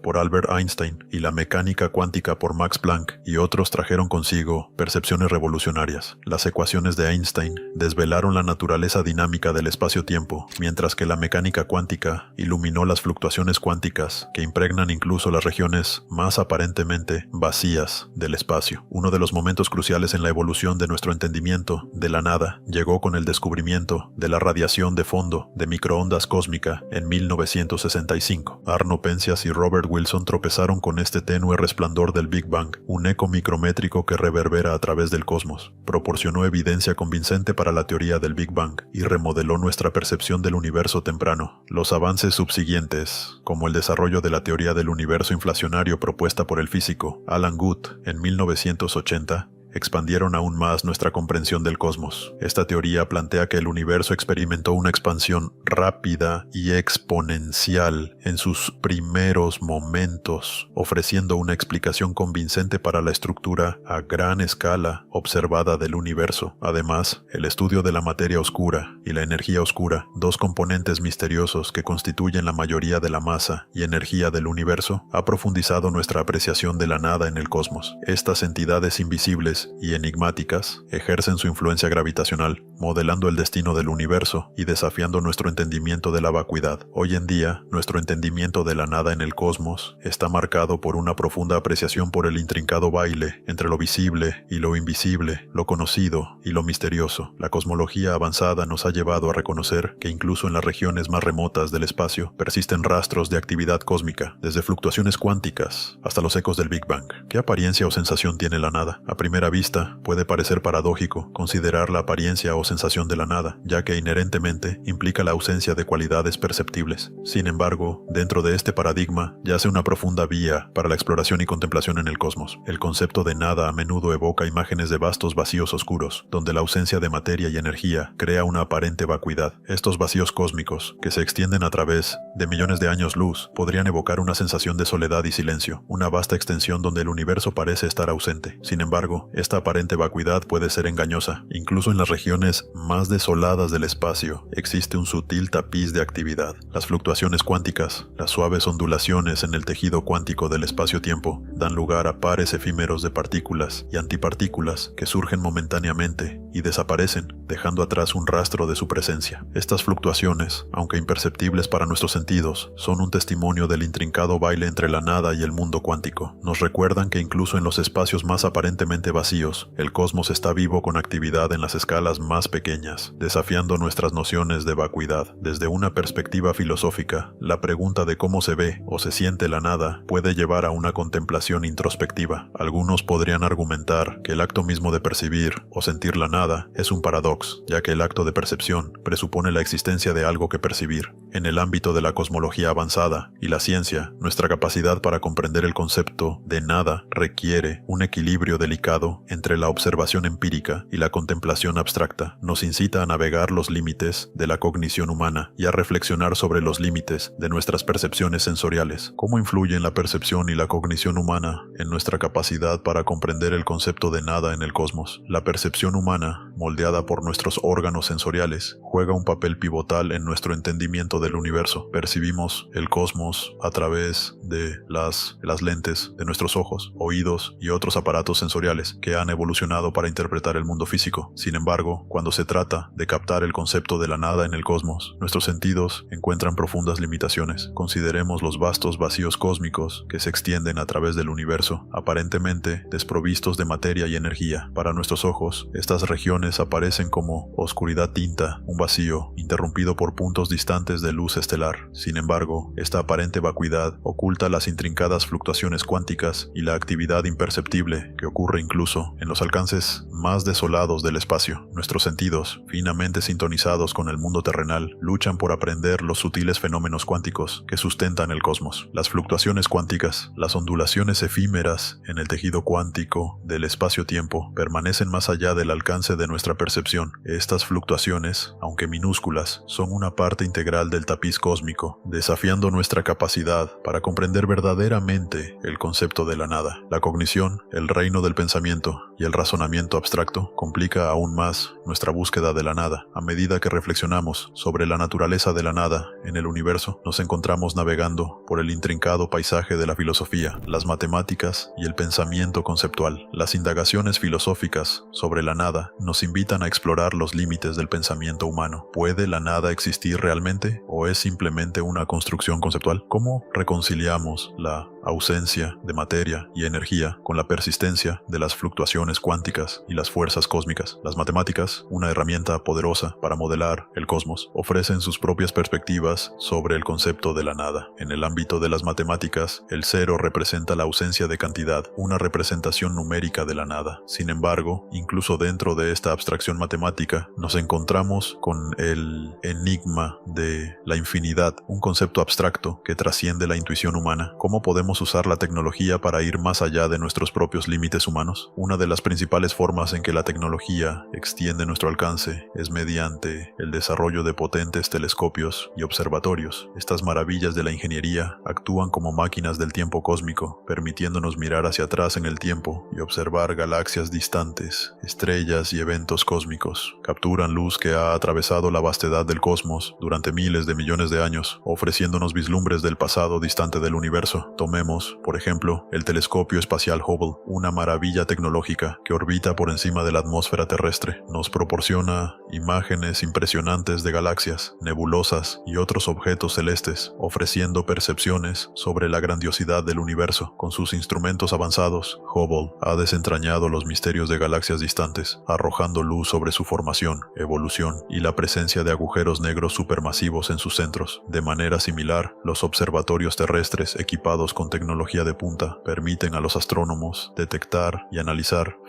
por Albert Einstein y la mecánica cuántica por Max Planck y otros trajeron consigo percepciones revolucionarias. Las ecuaciones de Einstein desvelaron la naturaleza dinámica del espacio-tiempo, mientras que la mecánica cuántica iluminó las fluctuaciones cuánticas que impregnan incluso las regiones más aparentemente vacías del espacio. Uno de los momentos cruciales en la evolución de nuestro entendimiento de la nada llegó con el descubrimiento de la radiación de fondo de microondas cósmica en 1965. Arno Penzias y Robert Wilson tropezaron con este tenue resplandor del Big Bang, un eco micrométrico que reverbera a través del cosmos. Proporcionó evidencia convincente para la teoría del Big Bang y remodeló nuestra percepción del universo temprano. Los avances subsiguientes, como el desarrollo de la teoría del universo inflacionario propuesta por el físico Alan Guth en 1980, expandieron aún más nuestra comprensión del cosmos. Esta teoría plantea que el universo experimentó una expansión rápida y exponencial en sus primeros momentos, ofreciendo una explicación convincente para la estructura a gran escala observada del universo. Además, el estudio de la materia oscura y la energía oscura, dos componentes misteriosos que constituyen la mayoría de la masa y energía del universo, ha profundizado nuestra apreciación de la nada en el cosmos. Estas entidades invisibles grandes y enigmáticas, ejercen su influencia gravitacional, modelando el destino del universo y desafiando nuestro entendimiento de la vacuidad. Hoy en día, nuestro entendimiento de la nada en el cosmos está marcado por una profunda apreciación por el intrincado baile entre lo visible y lo invisible, lo conocido y lo misterioso. La cosmología avanzada nos ha llevado a reconocer que incluso en las regiones más remotas del espacio persisten rastros de actividad cósmica, desde fluctuaciones cuánticas hasta los ecos del Big Bang. ¿Qué apariencia o sensación tiene la nada? A primera vista, puede parecer paradójico considerar la apariencia o sensación de la nada, ya que inherentemente implica la ausencia de cualidades perceptibles. Sin embargo, dentro de este paradigma yace una profunda vía para la exploración y contemplación en el cosmos. El concepto de nada a menudo evoca imágenes de vastos vacíos oscuros, donde la ausencia de materia y energía crea una aparente vacuidad. Estos vacíos cósmicos, que se extienden a través de millones de años luz, podrían evocar una sensación de soledad y silencio, una vasta extensión donde el universo parece estar ausente. Sin embargo, esta aparente vacuidad puede ser engañosa. Incluso en las regiones más desoladas del espacio existe un sutil tapiz de actividad. Las fluctuaciones cuánticas, las suaves ondulaciones en el tejido cuántico del espacio-tiempo, dan lugar a pares efímeros de partículas y antipartículas que surgen momentáneamente y desaparecen, dejando atrás un rastro de su presencia. Estas fluctuaciones, aunque imperceptibles para nuestros sentidos, son un testimonio del intrincado baile entre la nada y el mundo cuántico. Nos recuerdan que incluso en los espacios más aparentemente vacíos, el cosmos está vivo con actividad en las escalas más pequeñas, desafiando nuestras nociones de vacuidad. Desde una perspectiva filosófica, la pregunta de cómo se ve o se siente la nada puede llevar a una contemplación introspectiva. Algunos podrían argumentar que el acto mismo de percibir o sentir la nada es un paradox, ya que el acto de percepción presupone la existencia de algo que percibir. En el ámbito de la cosmología avanzada y la ciencia, nuestra capacidad para comprender el concepto de nada requiere un equilibrio delicado entre la observación empírica y la contemplación abstracta. Nos incita a navegar los límites de la cognición humana y a reflexionar sobre los límites de nuestras percepciones sensoriales. ¿Cómo influyen la percepción y la cognición humana en nuestra capacidad para comprender el concepto de nada en el cosmos? La percepción humana, moldeada por nuestros órganos sensoriales, juega un papel pivotal en nuestro entendimiento del universo. Percibimos el cosmos a través de las lentes de nuestros ojos, oídos y otros aparatos sensoriales que han evolucionado para interpretar el mundo físico. Sin embargo, cuando se trata de captar el concepto de la nada en el cosmos, nuestros sentidos encuentran profundas limitaciones. Consideremos los vastos vacíos cósmicos que se extienden a través del universo, aparentemente desprovistos de materia y energía. Para nuestros ojos, estas regiones aparecen como oscuridad tinta, un vacío interrumpido por puntos distantes de luz estelar. Sin embargo, esta aparente vacuidad oculta las intrincadas fluctuaciones cuánticas y la actividad imperceptible que ocurre incluso en los alcances más desolados del espacio. Nuestros sentidos, finamente sintonizados con el mundo terrenal, luchan por aprender los sutiles fenómenos cuánticos que sustentan el cosmos. Las fluctuaciones cuánticas, las ondulaciones efímeras en el tejido cuántico del espacio-tiempo, permanecen más allá del alcance de nuestra percepción. Estas fluctuaciones, aunque minúsculas, son una parte integral del tapiz cósmico, desafiando nuestra capacidad para comprender verdaderamente el concepto de la nada. La cognición, el reino del pensamiento y el razonamiento abstracto complica aún más nuestra búsqueda de la nada. A medida que reflexionamos sobre la naturaleza de la nada en el universo, nos encontramos navegando por el intrincado paisaje de la filosofía, las matemáticas y el pensamiento conceptual. Las indagaciones filosóficas sobre la nada nos invitan a explorar los límites del pensamiento humano. ¿Puede la nada existir realmente o es simplemente una construcción conceptual? ¿Cómo reconciliamos la ausencia de materia y energía con la persistencia de las fluctuaciones cuánticas y las fuerzas cósmicas? Las matemáticas, una herramienta poderosa para modelar el cosmos, ofrecen sus propias perspectivas sobre el concepto de la nada. En el ámbito de las matemáticas, el cero representa la ausencia de cantidad, una representación numérica de la nada. Sin embargo, incluso dentro de esta abstracción matemática, nos encontramos con el enigma de la infinidad, un concepto abstracto que trasciende la intuición humana. ¿Cómo podemos usar la tecnología para ir más allá de nuestros propios límites humanos? Una de las principales formas en que la tecnología extiende nuestro alcance es mediante el desarrollo de potentes telescopios y observatorios. Estas maravillas de la ingeniería actúan como máquinas del tiempo cósmico, permitiéndonos mirar hacia atrás en el tiempo y observar galaxias distantes, estrellas y eventos cósmicos. Capturan luz que ha atravesado la vastedad del cosmos durante miles de millones de años, ofreciéndonos vislumbres del pasado distante del universo. Tomemos, por ejemplo, el telescopio espacial Hubble, una maravilla tecnológica tecnológica que orbita por encima de la atmósfera terrestre nos proporciona imágenes impresionantes de galaxias, nebulosas y otros objetos celestes, ofreciendo percepciones sobre la grandiosidad del universo. Con sus instrumentos avanzados, Hubble ha desentrañado los misterios de galaxias distantes, arrojando luz sobre su formación, evolución y la presencia de agujeros negros supermasivos en sus centros. De manera similar, los observatorios terrestres equipados con tecnología de punta permiten a los astrónomos detectar y analizar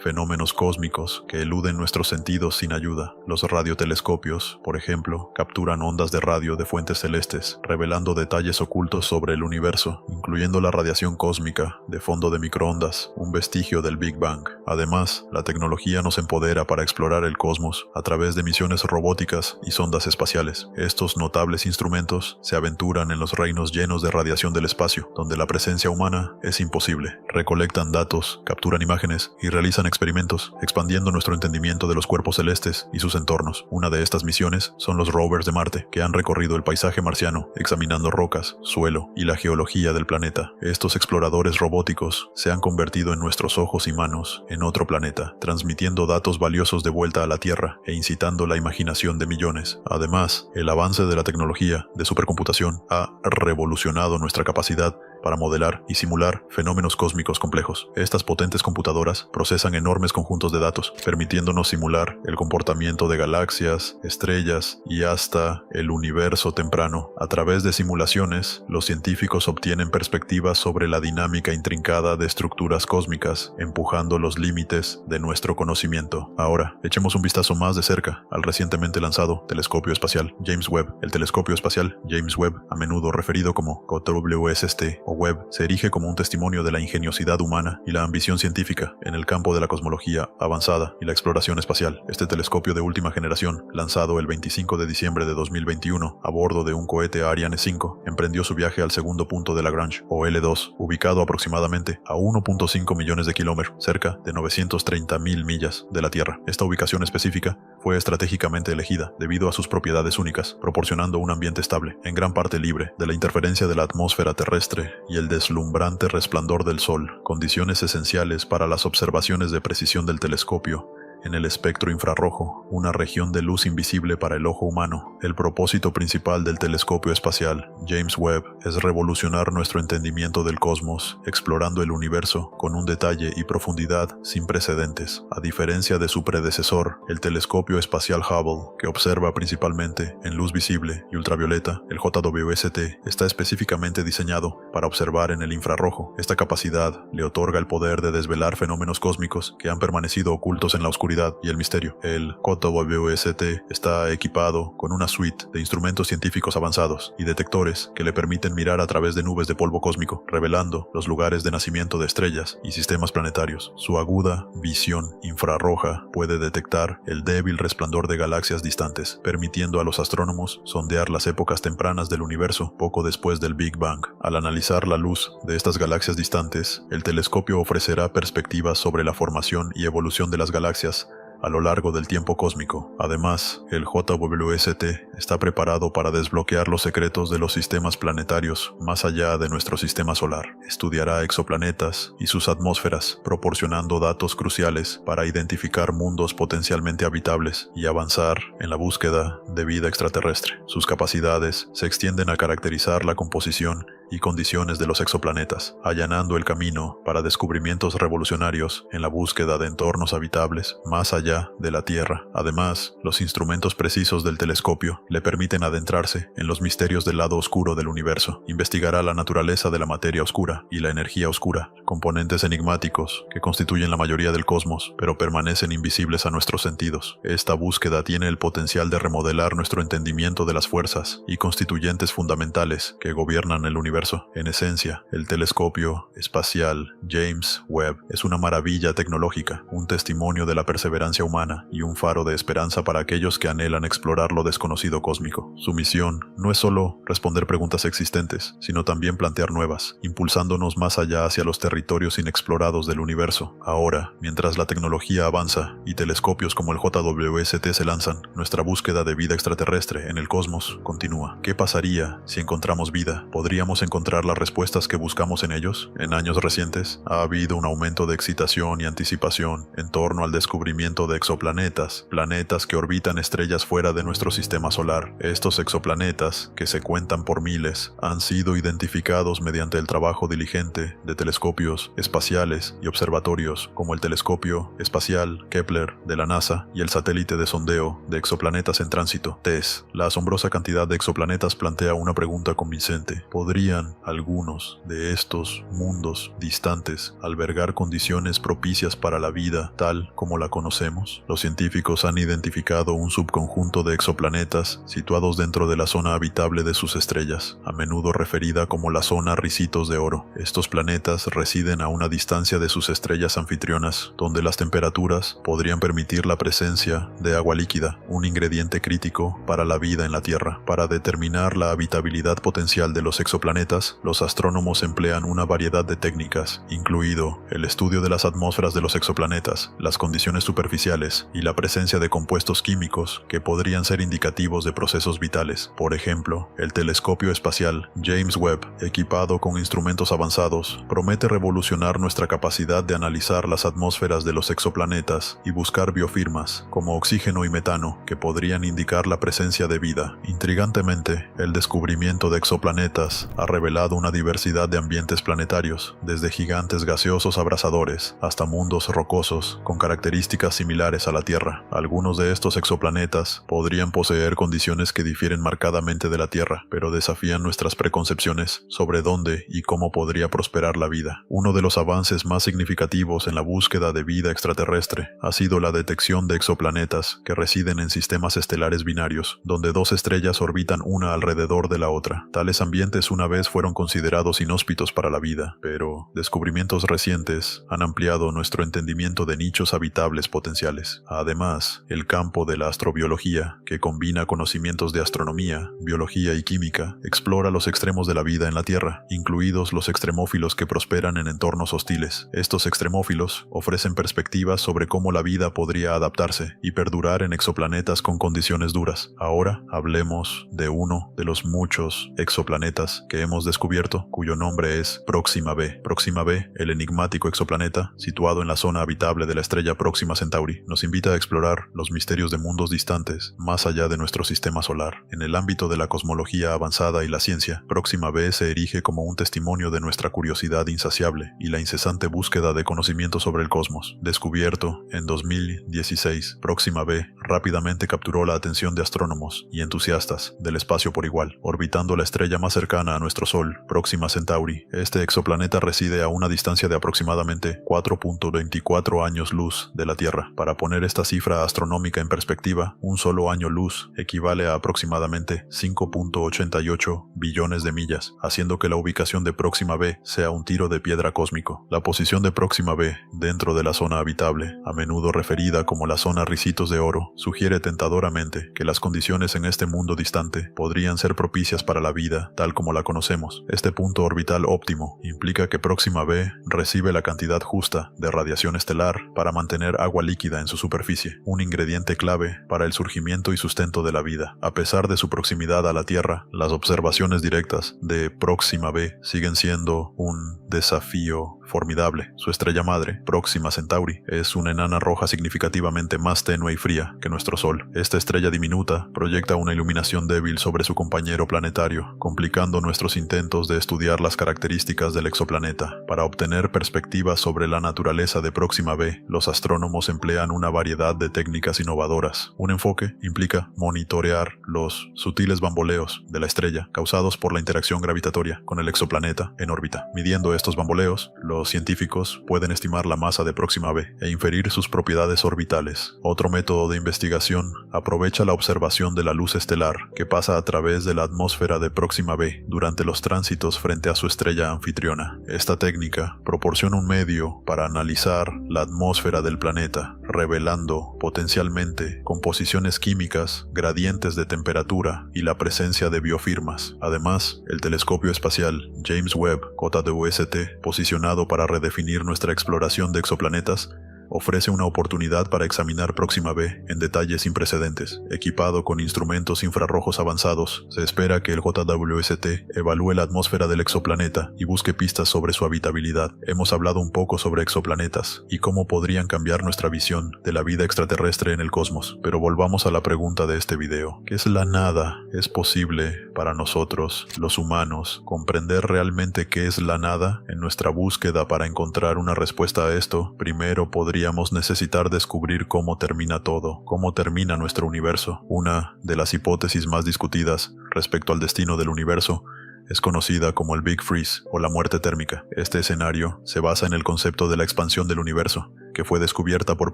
fenómenos cósmicos que eluden nuestros sentidos sin ayuda. Los radiotelescopios, por ejemplo, capturan ondas de radio de fuentes celestes, revelando detalles ocultos sobre el universo, incluyendo la radiación cósmica de fondo de microondas, un vestigio del Big Bang. Además, la tecnología nos empodera para explorar el cosmos a través de misiones robóticas y sondas espaciales. Estos notables instrumentos se aventuran en los reinos llenos de radiación del espacio, donde la presencia humana es imposible. Recolectan datos, capturan imágenes y realizan experimentos, expandiendo nuestro entendimiento de los cuerpos celestes y sus entornos. Una de estas misiones son los rovers de Marte, que han recorrido el paisaje marciano, examinando rocas, suelo y la geología del planeta. Estos exploradores robóticos se han convertido en nuestros ojos y manos en otro planeta, transmitiendo datos valiosos de vuelta a la Tierra e incitando la imaginación de millones. Además, el avance de la tecnología de supercomputación ha revolucionado nuestra capacidad para modelar y simular fenómenos cósmicos complejos. Estas potentes computadoras procesan enormes conjuntos de datos, permitiéndonos simular el comportamiento de galaxias, estrellas y hasta el universo temprano. A través de simulaciones, los científicos obtienen perspectivas sobre la dinámica intrincada de estructuras cósmicas, empujando los límites de nuestro conocimiento. Ahora, echemos un vistazo más de cerca al recientemente lanzado telescopio espacial James Webb. El telescopio espacial James Webb, a menudo referido como JWST o Webb, se erige como un testimonio de la ingeniosidad humana y la ambición científica en el campo de la cosmología avanzada y la exploración espacial. Este telescopio de última generación, lanzado el 25 de diciembre de 2021 a bordo de un cohete Ariane 5, emprendió su viaje al segundo punto de Lagrange, o L2, ubicado aproximadamente a 1.5 millones de kilómetros, cerca de 930.000 millas de la Tierra. Esta ubicación específica fue estratégicamente elegida debido a sus propiedades únicas, proporcionando un ambiente estable, en gran parte libre de la interferencia de la atmósfera terrestre y el deslumbrante resplandor del Sol, condiciones esenciales para las observaciones de precisión del telescopio. En el espectro infrarrojo, una región de luz invisible para el ojo humano. El propósito principal del telescopio espacial James Webb es revolucionar nuestro entendimiento del cosmos, explorando el universo con un detalle y profundidad sin precedentes. A diferencia de su predecesor, el telescopio espacial Hubble, que observa principalmente en luz visible y ultravioleta, el JWST está específicamente diseñado para observar en el infrarrojo. Esta capacidad le otorga el poder de desvelar fenómenos cósmicos que han permanecido ocultos en la oscuridad y el misterio. El JWST está equipado con una suite de instrumentos científicos avanzados y detectores que le permiten mirar a través de nubes de polvo cósmico, revelando los lugares de nacimiento de estrellas y sistemas planetarios. Su aguda visión infrarroja puede detectar el débil resplandor de galaxias distantes, permitiendo a los astrónomos sondear las épocas tempranas del universo poco después del Big Bang. Al analizar la luz de estas galaxias distantes, el telescopio ofrecerá perspectivas sobre la formación y evolución de las galaxias a lo largo del tiempo cósmico. Además, el JWST está preparado para desbloquear los secretos de los sistemas planetarios más allá de nuestro sistema solar. Estudiará exoplanetas y sus atmósferas, proporcionando datos cruciales para identificar mundos potencialmente habitables y avanzar en la búsqueda de vida extraterrestre. Sus capacidades se extienden a caracterizar la composición y condiciones de los exoplanetas, allanando el camino para descubrimientos revolucionarios en la búsqueda de entornos habitables más allá de la Tierra. Además, los instrumentos precisos del telescopio le permiten adentrarse en los misterios del lado oscuro del universo. Investigará la naturaleza de la materia oscura y la energía oscura, componentes enigmáticos que constituyen la mayoría del cosmos, pero permanecen invisibles a nuestros sentidos. Esta búsqueda tiene el potencial de remodelar nuestro entendimiento de las fuerzas y constituyentes fundamentales que gobiernan el universo. En esencia, el telescopio espacial James Webb es una maravilla tecnológica, un testimonio de la perseverancia humana y un faro de esperanza para aquellos que anhelan explorar lo desconocido cósmico. Su misión no es solo responder preguntas existentes, sino también plantear nuevas, impulsándonos más allá hacia los territorios inexplorados del universo. Ahora, mientras la tecnología avanza y telescopios como el JWST se lanzan, nuestra búsqueda de vida extraterrestre en el cosmos continúa. ¿Qué pasaría si encontramos vida? ¿Podríamos encontrar las respuestas que buscamos en ellos? En años recientes, ha habido un aumento de excitación y anticipación en torno al descubrimiento de exoplanetas, planetas que orbitan estrellas fuera de nuestro sistema solar. Estos exoplanetas, que se cuentan por miles, han sido identificados mediante el trabajo diligente de telescopios espaciales y observatorios como el telescopio espacial Kepler de la NASA y el satélite de sondeo de exoplanetas en tránsito, TESS. La asombrosa cantidad de exoplanetas plantea una pregunta convincente. ¿Podrían algunos de estos mundos distantes albergar condiciones propicias para la vida tal como la conocemos? Los científicos han identificado un subconjunto de exoplanetas situados dentro de la zona habitable de sus estrellas, a menudo referida como la zona Ricitos de Oro. Estos planetas residen a una distancia de sus estrellas anfitrionas, donde las temperaturas podrían permitir la presencia de agua líquida, un ingrediente crítico para la vida en la Tierra. Para determinar la habitabilidad potencial de los exoplanetas, los astrónomos emplean una variedad de técnicas, incluido el estudio de las atmósferas de los exoplanetas, las condiciones superficiales y la presencia de compuestos químicos que podrían ser indicativos de procesos vitales. Por ejemplo, el telescopio espacial James Webb, equipado con instrumentos avanzados, promete revolucionar nuestra capacidad de analizar las atmósferas de los exoplanetas y buscar biofirmas, como oxígeno y metano, que podrían indicar la presencia de vida. Intrigantemente, el descubrimiento de exoplanetas ha revelado una diversidad de ambientes planetarios, desde gigantes gaseosos abrasadores hasta mundos rocosos con características similares a la Tierra. Algunos de estos exoplanetas podrían poseer condiciones que difieren marcadamente de la Tierra, pero desafían nuestras preconcepciones sobre dónde y cómo podría prosperar la vida. Uno de los avances más significativos en la búsqueda de vida extraterrestre ha sido la detección de exoplanetas que residen en sistemas estelares binarios, donde dos estrellas orbitan una alrededor de la otra. Tales ambientes una vez fueron considerados inhóspitos para la vida, pero descubrimientos recientes han ampliado nuestro entendimiento de nichos habitables potenciales. Además, el campo de la astrobiología, que combina conocimientos de astronomía, biología y química, explora los extremos de la vida en la Tierra, incluidos los extremófilos que prosperan en entornos hostiles. Estos extremófilos ofrecen perspectivas sobre cómo la vida podría adaptarse y perdurar en exoplanetas con condiciones duras. Ahora hablemos de uno de los muchos exoplanetas que hemos descubierto, cuyo nombre es Próxima B. Próxima B, el enigmático exoplaneta situado en la zona habitable de la estrella Próxima Centauri, nos invita a explorar los misterios de mundos distantes más allá de nuestro sistema solar. En el ámbito de la cosmología avanzada y la ciencia, Próxima B se erige como un testimonio de nuestra curiosidad insaciable y la incesante búsqueda de conocimiento sobre el cosmos. Descubierto en 2016, Próxima B rápidamente capturó la atención de astrónomos y entusiastas del espacio por igual, orbitando la estrella más cercana a nuestro Sol, Próxima Centauri. Este exoplaneta reside a una distancia de aproximadamente 4.24 años luz de la Tierra. Para poner esta cifra astronómica en perspectiva, un solo año luz equivale a aproximadamente 5.88 billones de millas, haciendo que la ubicación de Próxima B sea un tiro de piedra cósmico. La posición de Próxima B dentro de la zona habitable, a menudo referida como la zona Ricitos de Oro, sugiere tentadoramente que las condiciones en este mundo distante podrían ser propicias para la vida tal como la conocemos. Este punto orbital óptimo implica que Próxima B recibe la cantidad justa de radiación estelar para mantener agua líquida en su superficie, un ingrediente clave para el surgimiento y sustento de la vida. A pesar de su proximidad a la Tierra, las observaciones directas de Próxima B siguen siendo un desafío formidable. Su estrella madre, Próxima Centauri, es una enana roja significativamente más tenue y fría que nuestro Sol. Esta estrella diminuta proyecta una iluminación débil sobre su compañero planetario, complicando nuestros intentos de estudiar las características del exoplaneta. Para obtener perspectivas sobre la naturaleza de Próxima B, los astrónomos emplean una variedad de técnicas innovadoras. Un enfoque implica monitorear los sutiles bamboleos de la estrella causados por la interacción gravitatoria con el exoplaneta en órbita. Midiendo estos bamboleos, los científicos pueden estimar la masa de Próxima B e inferir sus propiedades orbitales. Otro método de investigación aprovecha la observación de la luz estelar que pasa a través de la atmósfera de Próxima B durante los tránsitos frente a su estrella anfitriona. Esta técnica proporciona un medio para analizar la atmósfera del planeta, revelando potencialmente composiciones químicas, gradientes de temperatura y la presencia de biofirmas. Además, el telescopio espacial James Webb JWST, posicionado para redefinir nuestra exploración de exoplanetas, ofrece una oportunidad para examinar Próxima B en detalles sin precedentes. Equipado con instrumentos infrarrojos avanzados, se espera que el JWST evalúe la atmósfera del exoplaneta y busque pistas sobre su habitabilidad. Hemos hablado un poco sobre exoplanetas y cómo podrían cambiar nuestra visión de la vida extraterrestre en el cosmos, pero volvamos a la pregunta de este video. ¿Qué es la nada? ¿Es posible para nosotros, los humanos, comprender realmente qué es la nada? En nuestra búsqueda para encontrar una respuesta a esto, primero podríamos necesitar descubrir cómo termina todo, cómo termina nuestro universo. Una de las hipótesis más discutidas respecto al destino del universo es conocida como el Big Freeze o la muerte térmica. Este escenario se basa en el concepto de la expansión del universo, que fue descubierta por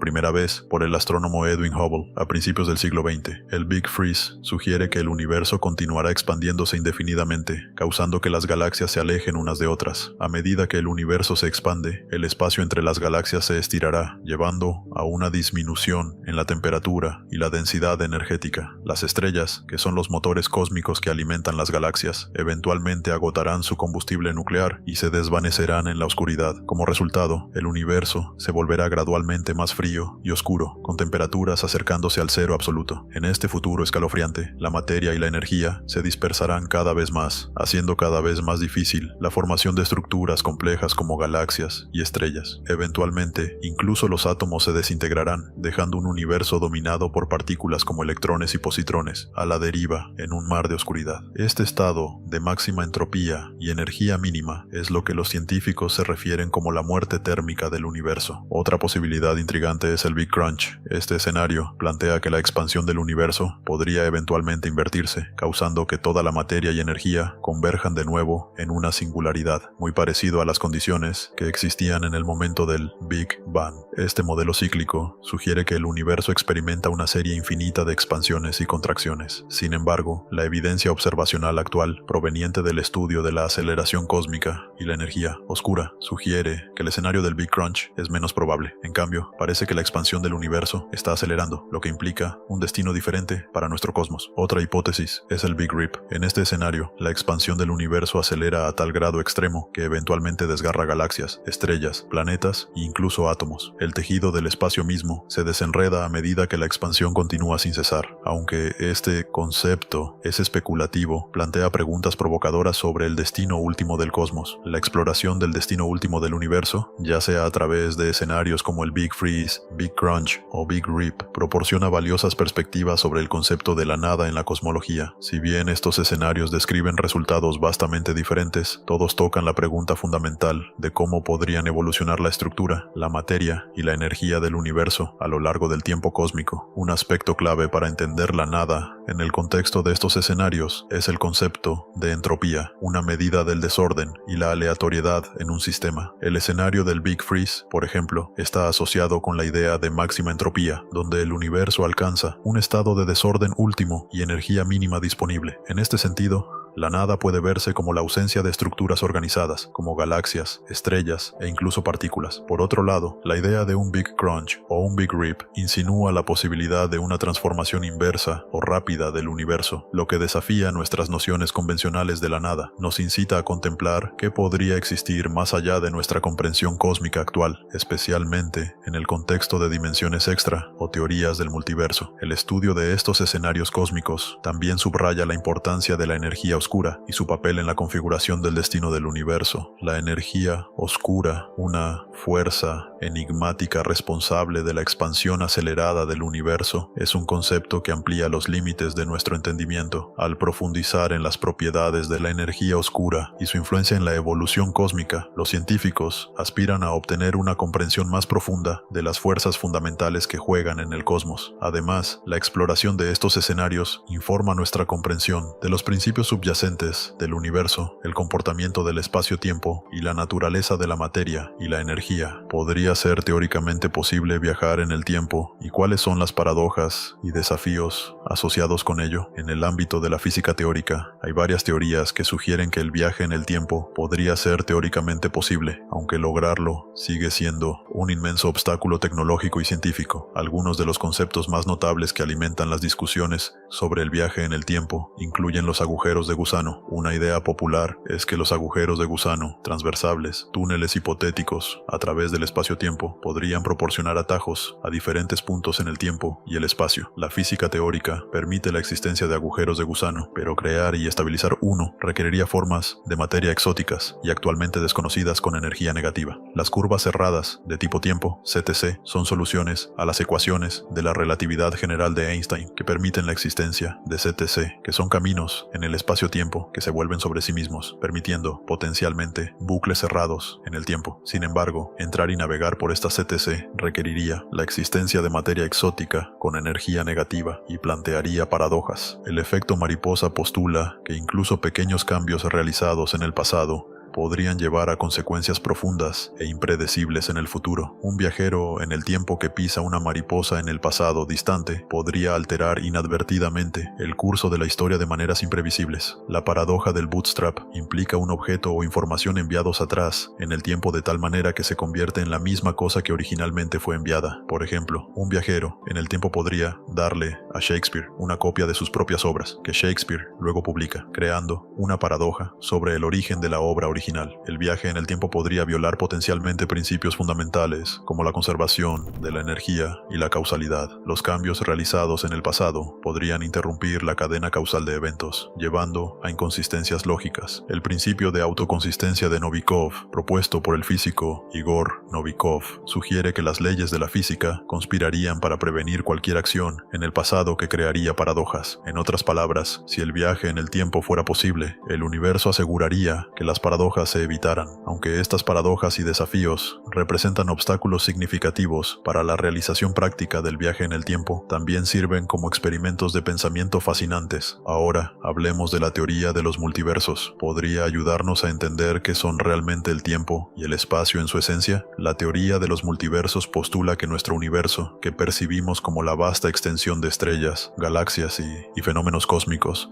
primera vez por el astrónomo Edwin Hubble a principios del siglo XX. El Big Freeze sugiere que el universo continuará expandiéndose indefinidamente, causando que las galaxias se alejen unas de otras. A medida que el universo se expande, el espacio entre las galaxias se estirará, llevando a una disminución en la temperatura y la densidad energética. Las estrellas, que son los motores cósmicos que alimentan las galaxias, eventualmente agotarán su combustible nuclear y se desvanecerán en la oscuridad. Como resultado, el universo se volverá gradualmente más frío y oscuro, con temperaturas acercándose al cero absoluto. En este futuro escalofriante, la materia y la energía se dispersarán cada vez más, haciendo cada vez más difícil la formación de estructuras complejas como galaxias y estrellas. Eventualmente, incluso los átomos se desintegrarán, dejando un universo dominado por partículas como electrones y positrones, a la deriva en un mar de oscuridad. Este estado de máxima entropía y energía mínima es lo que los científicos se refieren como la muerte térmica del universo. Otra posibilidad intrigante es el Big Crunch. Este escenario plantea que la expansión del universo podría eventualmente invertirse, causando que toda la materia y energía converjan de nuevo en una singularidad, muy parecido a las condiciones que existían en el momento del Big Bang. Este modelo cíclico sugiere que el universo experimenta una serie infinita de expansiones y contracciones. Sin embargo, la evidencia observacional actual, proveniente del estudio de la aceleración cósmica y la energía oscura, sugiere que el escenario del Big Crunch es menos probable. En cambio, parece que la expansión del universo está acelerando, lo que implica un destino diferente para nuestro cosmos. Otra hipótesis es el Big Rip. En este escenario, la expansión del universo acelera a tal grado extremo que eventualmente desgarra galaxias, estrellas, planetas e incluso átomos. El tejido del espacio mismo se desenreda a medida que la expansión continúa sin cesar. Aunque este concepto es especulativo, plantea preguntas provocadoras sobre el destino último del cosmos. La exploración del destino último del universo, ya sea a través de escenarios como el Big Freeze, Big Crunch o Big Rip, proporciona valiosas perspectivas sobre el concepto de la nada en la cosmología. Si bien estos escenarios describen resultados vastamente diferentes, todos tocan la pregunta fundamental de cómo podrían evolucionar la estructura, la materia y la energía del universo a lo largo del tiempo cósmico. Un aspecto clave para entender la nada en el contexto de estos escenarios es el concepto de entropía, una medida del desorden y la aleatoriedad en un sistema. El escenario del Big Freeze, por ejemplo, está asociado con la idea de máxima entropía, donde el universo alcanza un estado de desorden último y energía mínima disponible. En este sentido, la nada puede verse como la ausencia de estructuras organizadas, como galaxias, estrellas e incluso partículas. Por otro lado, la idea de un Big Crunch o un Big Rip insinúa la posibilidad de una transformación inversa o rápida del universo, lo que desafía nuestras nociones convencionales de la nada. Nos incita a contemplar qué podría existir más allá de nuestra comprensión cósmica actual, especialmente en el contexto de dimensiones extra o teorías del multiverso. El estudio de estos escenarios cósmicos también subraya la importancia de la energía oscura y su papel en la configuración del destino del universo. La energía oscura, una fuerza enigmática responsable de la expansión acelerada del universo, es un concepto que amplía los límites de nuestro entendimiento. Al profundizar en las propiedades de la energía oscura y su influencia en la evolución cósmica, los científicos aspiran a obtener una comprensión más profunda de las fuerzas fundamentales que juegan en el cosmos. Además, la exploración de estos escenarios informa nuestra comprensión de los principios subyacentes del universo, el comportamiento del espacio-tiempo y la naturaleza de la materia y la energía. ¿Podría ser teóricamente posible viajar en el tiempo? ¿Y cuáles son las paradojas y desafíos asociados con ello? En el ámbito de la física teórica, hay varias teorías que sugieren que el viaje en el tiempo podría ser teóricamente posible, aunque lograrlo sigue siendo un inmenso obstáculo tecnológico y científico. Algunos de los conceptos más notables que alimentan las discusiones sobre el viaje en el tiempo incluyen los agujeros de gusano. Una idea popular es que los agujeros de gusano, transversables, túneles hipotéticos a través del espacio-tiempo, podrían proporcionar atajos a diferentes puntos en el tiempo y el espacio. La física teórica permite la existencia de agujeros de gusano, pero crear y estabilizar uno requeriría formas de materia exóticas y actualmente desconocidas con energía negativa. Las curvas cerradas de tipo tiempo, CTC, son soluciones a las ecuaciones de la relatividad general de Einstein que permiten la existencia de CTC, que son caminos en el espacio-tiempo que se vuelven sobre sí mismos, permitiendo potencialmente bucles cerrados en el tiempo. Sin embargo, entrar y navegar por esta CTC requeriría la existencia de materia exótica con energía negativa y plantearía paradojas. El efecto mariposa postula que incluso pequeños cambios realizados en el pasado podrían llevar a consecuencias profundas e impredecibles en el futuro. Un viajero en el tiempo que pisa una mariposa en el pasado distante podría alterar inadvertidamente el curso de la historia de maneras imprevisibles. La paradoja del bootstrap implica un objeto o información enviados atrás en el tiempo de tal manera que se convierte en la misma cosa que originalmente fue enviada. Por ejemplo, un viajero en el tiempo podría darle a Shakespeare una copia de sus propias obras, que Shakespeare luego publica, creando una paradoja sobre el origen de la obra original. El viaje en el tiempo podría violar potencialmente principios fundamentales como la conservación de la energía y la causalidad. Los cambios realizados en el pasado podrían interrumpir la cadena causal de eventos, llevando a inconsistencias lógicas. El principio de autoconsistencia de Novikov, propuesto por el físico Igor Novikov, sugiere que las leyes de la física conspirarían para prevenir cualquier acción en el pasado que crearía paradojas. En otras palabras, si el viaje en el tiempo fuera posible, el universo aseguraría que las paradojas se evitaran, aunque estas paradojas y desafíos representan obstáculos significativos para la realización práctica del viaje en el tiempo, también sirven como experimentos de pensamiento fascinantes. Ahora, hablemos de la teoría de los multiversos. ¿Podría ayudarnos a entender qué son realmente el tiempo y el espacio en su esencia? La teoría de los multiversos postula que nuestro universo, que percibimos como la vasta extensión de estrellas, galaxias y fenómenos cósmicos,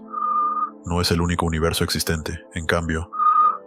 no es el único universo existente. En cambio,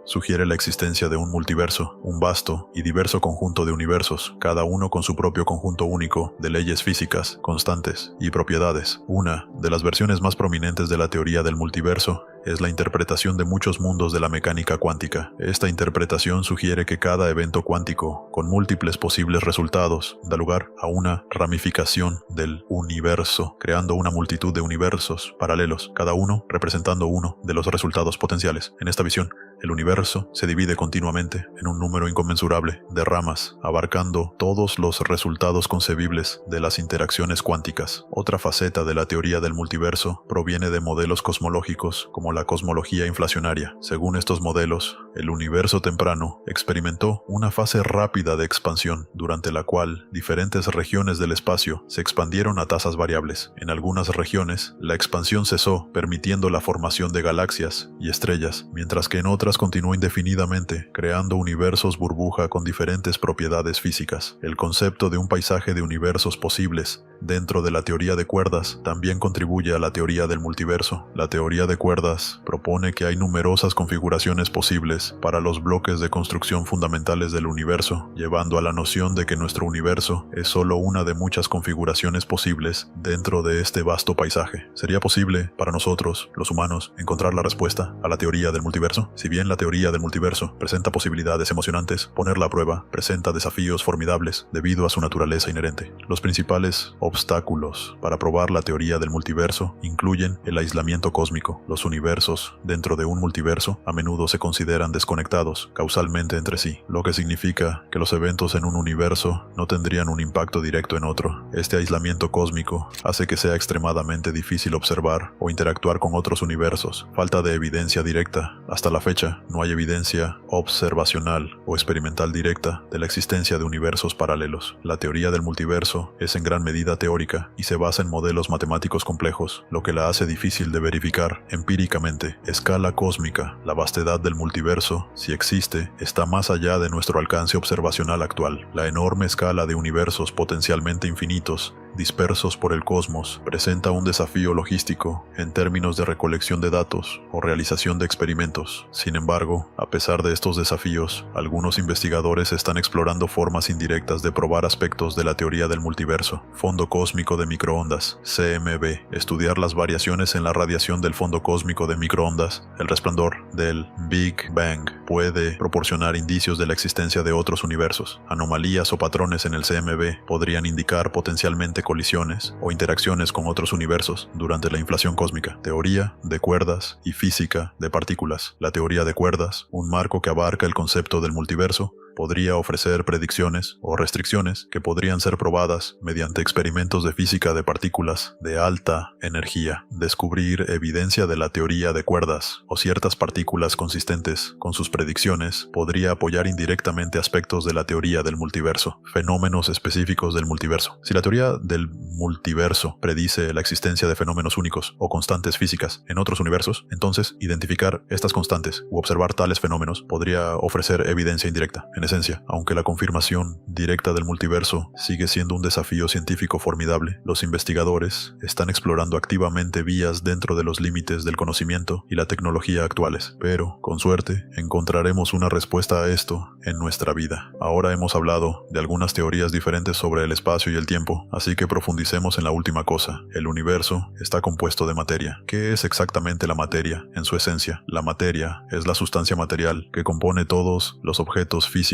sugiere la existencia de un multiverso, un vasto y diverso conjunto de universos, cada uno con su propio conjunto único de leyes físicas, constantes y propiedades. Una de las versiones más prominentes de la teoría del multiverso es la interpretación de muchos mundos de la mecánica cuántica. Esta interpretación sugiere que cada evento cuántico, con múltiples posibles resultados, da lugar a una ramificación del universo, creando una multitud de universos paralelos, cada uno representando uno de los resultados potenciales. En esta visión, el universo se divide continuamente en un número inconmensurable de ramas, abarcando todos los resultados concebibles de las interacciones cuánticas. Otra faceta de la teoría del multiverso proviene de modelos cosmológicos como la cosmología inflacionaria. Según estos modelos, el universo temprano experimentó una fase rápida de expansión, durante la cual diferentes regiones del espacio se expandieron a tasas variables. En algunas regiones, la expansión cesó, permitiendo la formación de galaxias y estrellas, mientras que en otras continuó indefinidamente, creando universos burbuja con diferentes propiedades físicas. El concepto de un paisaje de universos posibles dentro de la teoría de cuerdas también contribuye a la teoría del multiverso. La teoría de cuerdas propone que hay numerosas configuraciones posibles para los bloques de construcción fundamentales del universo, llevando a la noción de que nuestro universo es solo una de muchas configuraciones posibles dentro de este vasto paisaje. ¿Sería posible para nosotros, los humanos, encontrar la respuesta a la teoría del multiverso? Si bien la teoría del multiverso presenta posibilidades emocionantes, ponerla a prueba presenta desafíos formidables debido a su naturaleza inherente. Los principales obstáculos para probar la teoría del multiverso incluyen el aislamiento cósmico. Los universos dentro de un multiverso a menudo se consideran desconectados causalmente entre sí, lo que significa que los eventos en un universo no tendrían un impacto directo en otro. Este aislamiento cósmico hace que sea extremadamente difícil observar o interactuar con otros universos. Falta de evidencia directa. Hasta la fecha, no hay evidencia observacional o experimental directa de la existencia de universos paralelos. La teoría del multiverso es en gran medida teórica y se basa en modelos matemáticos complejos, lo que la hace difícil de verificar empíricamente. Escala cósmica. La vastedad del multiverso, si existe, está más allá de nuestro alcance observacional actual. La enorme escala de universos potencialmente infinitos dispersos por el cosmos, presenta un desafío logístico en términos de recolección de datos o realización de experimentos. Sin embargo, a pesar de estos desafíos, algunos investigadores están explorando formas indirectas de probar aspectos de la teoría del multiverso. Fondo cósmico de microondas, CMB. Estudiar las variaciones en la radiación del fondo cósmico de microondas, el resplandor del Big Bang, puede proporcionar indicios de la existencia de otros universos. Anomalías o patrones en el CMB podrían indicar potencialmente colisiones o interacciones con otros universos durante la inflación cósmica. Teoría de cuerdas y física de partículas. La teoría de cuerdas, un marco que abarca el concepto del multiverso, podría ofrecer predicciones o restricciones que podrían ser probadas mediante experimentos de física de partículas de alta energía. Descubrir evidencia de la teoría de cuerdas o ciertas partículas consistentes con sus predicciones podría apoyar indirectamente aspectos de la teoría del multiverso, fenómenos específicos del multiverso. Si la teoría del multiverso predice la existencia de fenómenos únicos o constantes físicas en otros universos, entonces identificar estas constantes u observar tales fenómenos podría ofrecer evidencia indirecta. En esencia, aunque la confirmación directa del multiverso sigue siendo un desafío científico formidable, los investigadores están explorando activamente vías dentro de los límites del conocimiento y la tecnología actuales. Pero, con suerte, encontraremos una respuesta a esto en nuestra vida. Ahora hemos hablado de algunas teorías diferentes sobre el espacio y el tiempo, así que profundicemos en la última cosa. El universo está compuesto de materia. ¿Qué es exactamente la materia? En su esencia, la materia es la sustancia material que compone todos los objetos físicos,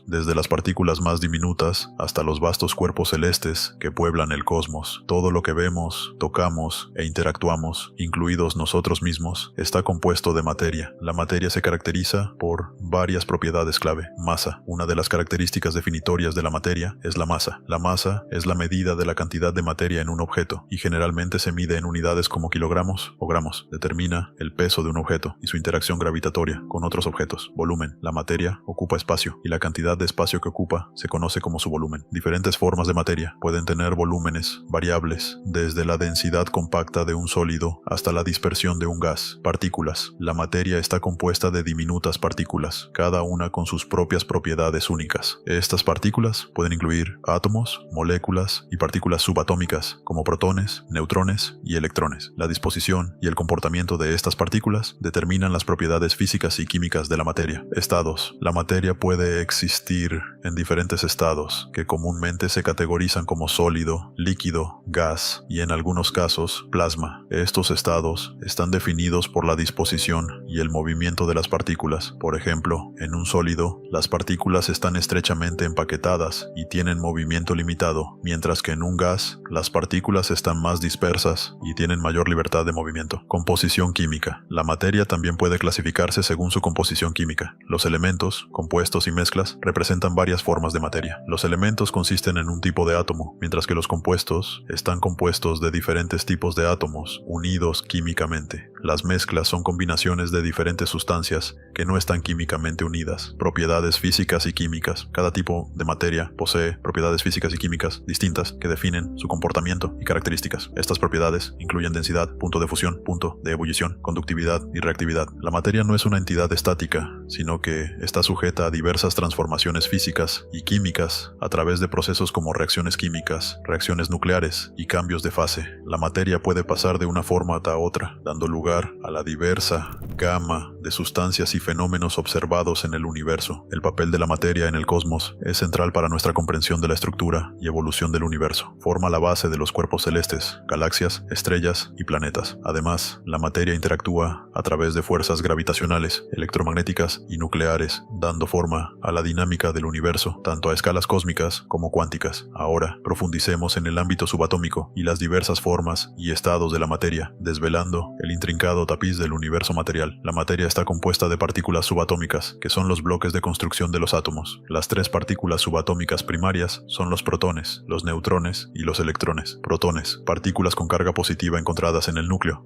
desde las partículas más diminutas hasta los vastos cuerpos celestes que pueblan el cosmos. Todo lo que vemos, tocamos e interactuamos, incluidos nosotros mismos, está compuesto de materia. La materia se caracteriza por varias propiedades clave. Masa. Una de las características definitorias de la materia es la masa. La masa es la medida de la cantidad de materia en un objeto y generalmente se mide en unidades como kilogramos o gramos. Determina el peso de un objeto y su interacción gravitatoria con otros objetos. Volumen. La materia ocupa espacio y la cantidad de espacio que ocupa se conoce como su volumen. Diferentes formas de materia pueden tener volúmenes variables, desde la densidad compacta de un sólido hasta la dispersión de un gas. Partículas. La materia está compuesta de diminutas partículas, cada una con sus propias propiedades únicas. Estas partículas pueden incluir átomos, moléculas y partículas subatómicas, como protones, neutrones y electrones. La disposición y el comportamiento de estas partículas determinan las propiedades físicas y químicas de la materia. Estados. La materia puede existir en diferentes estados, que comúnmente se categorizan como sólido, líquido, gas y en algunos casos plasma. Estos estados están definidos por la disposición y el movimiento de las partículas. Por ejemplo, en un sólido, las partículas están estrechamente empaquetadas y tienen movimiento limitado, mientras que en un gas, las partículas están más dispersas y tienen mayor libertad de movimiento. Composición química. La materia también puede clasificarse según su composición química. Los elementos, compuestos y mezclas representan varias formas de materia. Los elementos consisten en un tipo de átomo, mientras que los compuestos están compuestos de diferentes tipos de átomos unidos químicamente. Las mezclas son combinaciones de diferentes sustancias que no están químicamente unidas. Propiedades físicas y químicas. Cada tipo de materia posee propiedades físicas y químicas distintas que definen su comportamiento y características. Estas propiedades incluyen densidad, punto de fusión, punto de ebullición, conductividad y reactividad. La materia no es una entidad estática, sino que está sujeta a diversas transformaciones físicas y químicas a través de procesos como reacciones químicas, reacciones nucleares y cambios de fase. La materia puede pasar de una forma a otra, dando lugar a la diversa gama de sustancias y fenómenos observados en el universo. El papel de la materia en el cosmos es central para nuestra comprensión de la estructura y evolución del universo. Forma la base de los cuerpos celestes, galaxias, estrellas y planetas. Además, la materia interactúa a través de fuerzas gravitacionales, electromagnéticas y nucleares, dando forma a la dinámica del universo, tanto a escalas cósmicas como cuánticas. Ahora, profundicemos en el ámbito subatómico y las diversas formas y estados de la materia, desvelando el intrincado tapiz del universo material. La materia está compuesta de partículas subatómicas, que son los bloques de construcción de los átomos. Las tres partículas subatómicas primarias son los protones, los neutrones y los electrones. Protones, partículas con carga positiva encontradas en el núcleo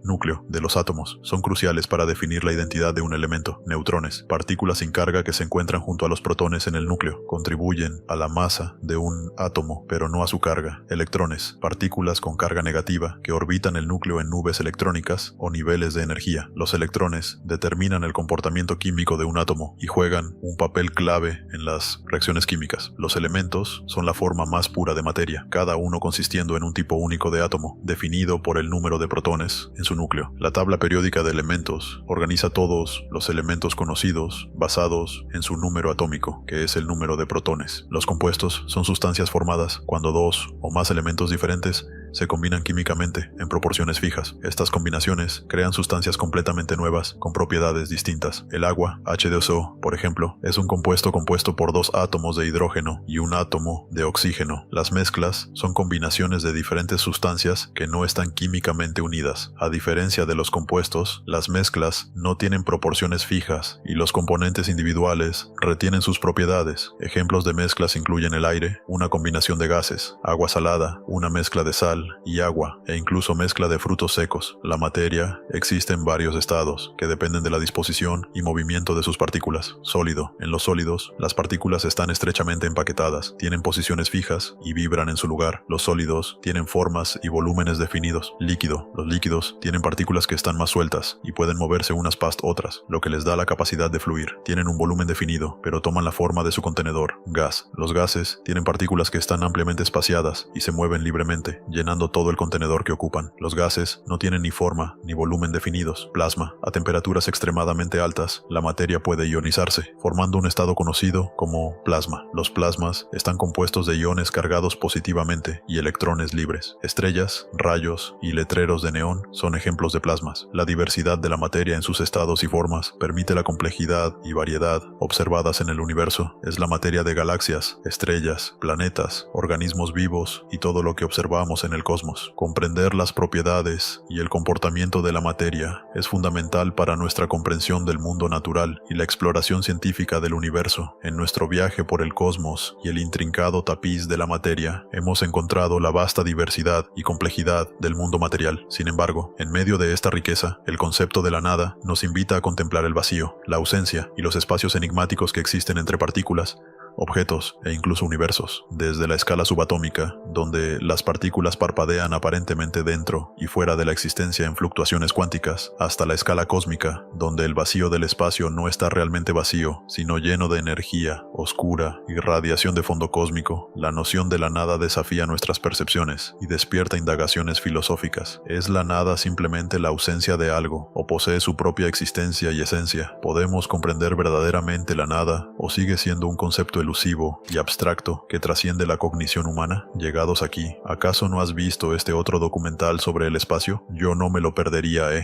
de los átomos, son cruciales para definir la identidad de un elemento. Neutrones, partículas sin carga que se encuentran junto a los protones en el núcleo, contribuyen a la masa de un átomo, pero no a su carga. Electrones, partículas con carga negativa que orbitan el núcleo en nubes electrónicas o niveles de energía. Los electrones determinan el comportamiento químico de un átomo y juegan un papel clave en las reacciones químicas. Los elementos son la forma más pura de materia, cada uno consistiendo en un tipo único de átomo, definido por el número de protones en su núcleo. La tabla periódica de elementos organiza todos los elementos conocidos basados en su número atómico, que es el número de protones. Los compuestos son sustancias formadas cuando dos o más elementos diferentes se combinan químicamente en proporciones fijas. Estas combinaciones crean sustancias completamente nuevas con propiedades distintas. El agua, H2O, por ejemplo, es un compuesto compuesto por dos átomos de hidrógeno y un átomo de oxígeno. Las mezclas son combinaciones de diferentes sustancias que no están químicamente unidas. A diferencia de los compuestos, las mezclas no tienen proporciones fijas y los componentes individuales retienen sus propiedades. Ejemplos de mezclas incluyen el aire, una combinación de gases, agua salada, una mezcla de sal y agua, e incluso mezcla de frutos secos. La materia existe en varios estados, que dependen de la disposición y movimiento de sus partículas. Sólido. En los sólidos, las partículas están estrechamente empaquetadas, tienen posiciones fijas y vibran en su lugar. Los sólidos tienen formas y volúmenes definidos. Líquido. Los líquidos tienen partículas que están más sueltas y pueden moverse unas past otras, lo que les da la capacidad de fluir. Tienen un volumen definido, pero toman la forma de su contenedor. Gas. Los gases tienen partículas que están ampliamente espaciadas y se mueven libremente, llenando todo el contenedor que ocupan. Los gases no tienen ni forma ni volumen definidos. Plasma. A temperaturas extremadamente altas, la materia puede ionizarse, formando un estado conocido como plasma. Los plasmas están compuestos de iones cargados positivamente y electrones libres. Estrellas, rayos y letreros de neón son ejemplos de plasmas. La diversidad de la materia en sus estados y formas permite la complejidad y variedad observadas en el universo. Es la materia de galaxias, estrellas, planetas, organismos vivos y todo lo que observamos en el cosmos. Comprender las propiedades y el comportamiento de la materia es fundamental para nuestra comprensión del mundo natural y la exploración científica del universo. En nuestro viaje por el cosmos y el intrincado tapiz de la materia, hemos encontrado la vasta diversidad y complejidad del mundo material. Sin embargo, en medio de esta riqueza, el concepto de la nada nos invita a contemplar el vacío, la ausencia y los espacios enigmáticos que existen entre partículas, objetos e incluso universos, desde la escala subatómica, donde las partículas parpadean aparentemente dentro y fuera de la existencia en fluctuaciones cuánticas, hasta la escala cósmica, donde el vacío del espacio no está realmente vacío, sino lleno de energía, oscura y radiación de fondo cósmico. La noción de la nada desafía nuestras percepciones y despierta indagaciones filosóficas. ¿Es la nada simplemente la ausencia de algo, o posee su propia existencia y esencia? ¿Podemos comprender verdaderamente la nada, o sigue siendo un concepto elusivo y abstracto que trasciende la cognición humana? Llegados aquí, ¿acaso no has visto este otro documental sobre el espacio? Yo no me lo perdería,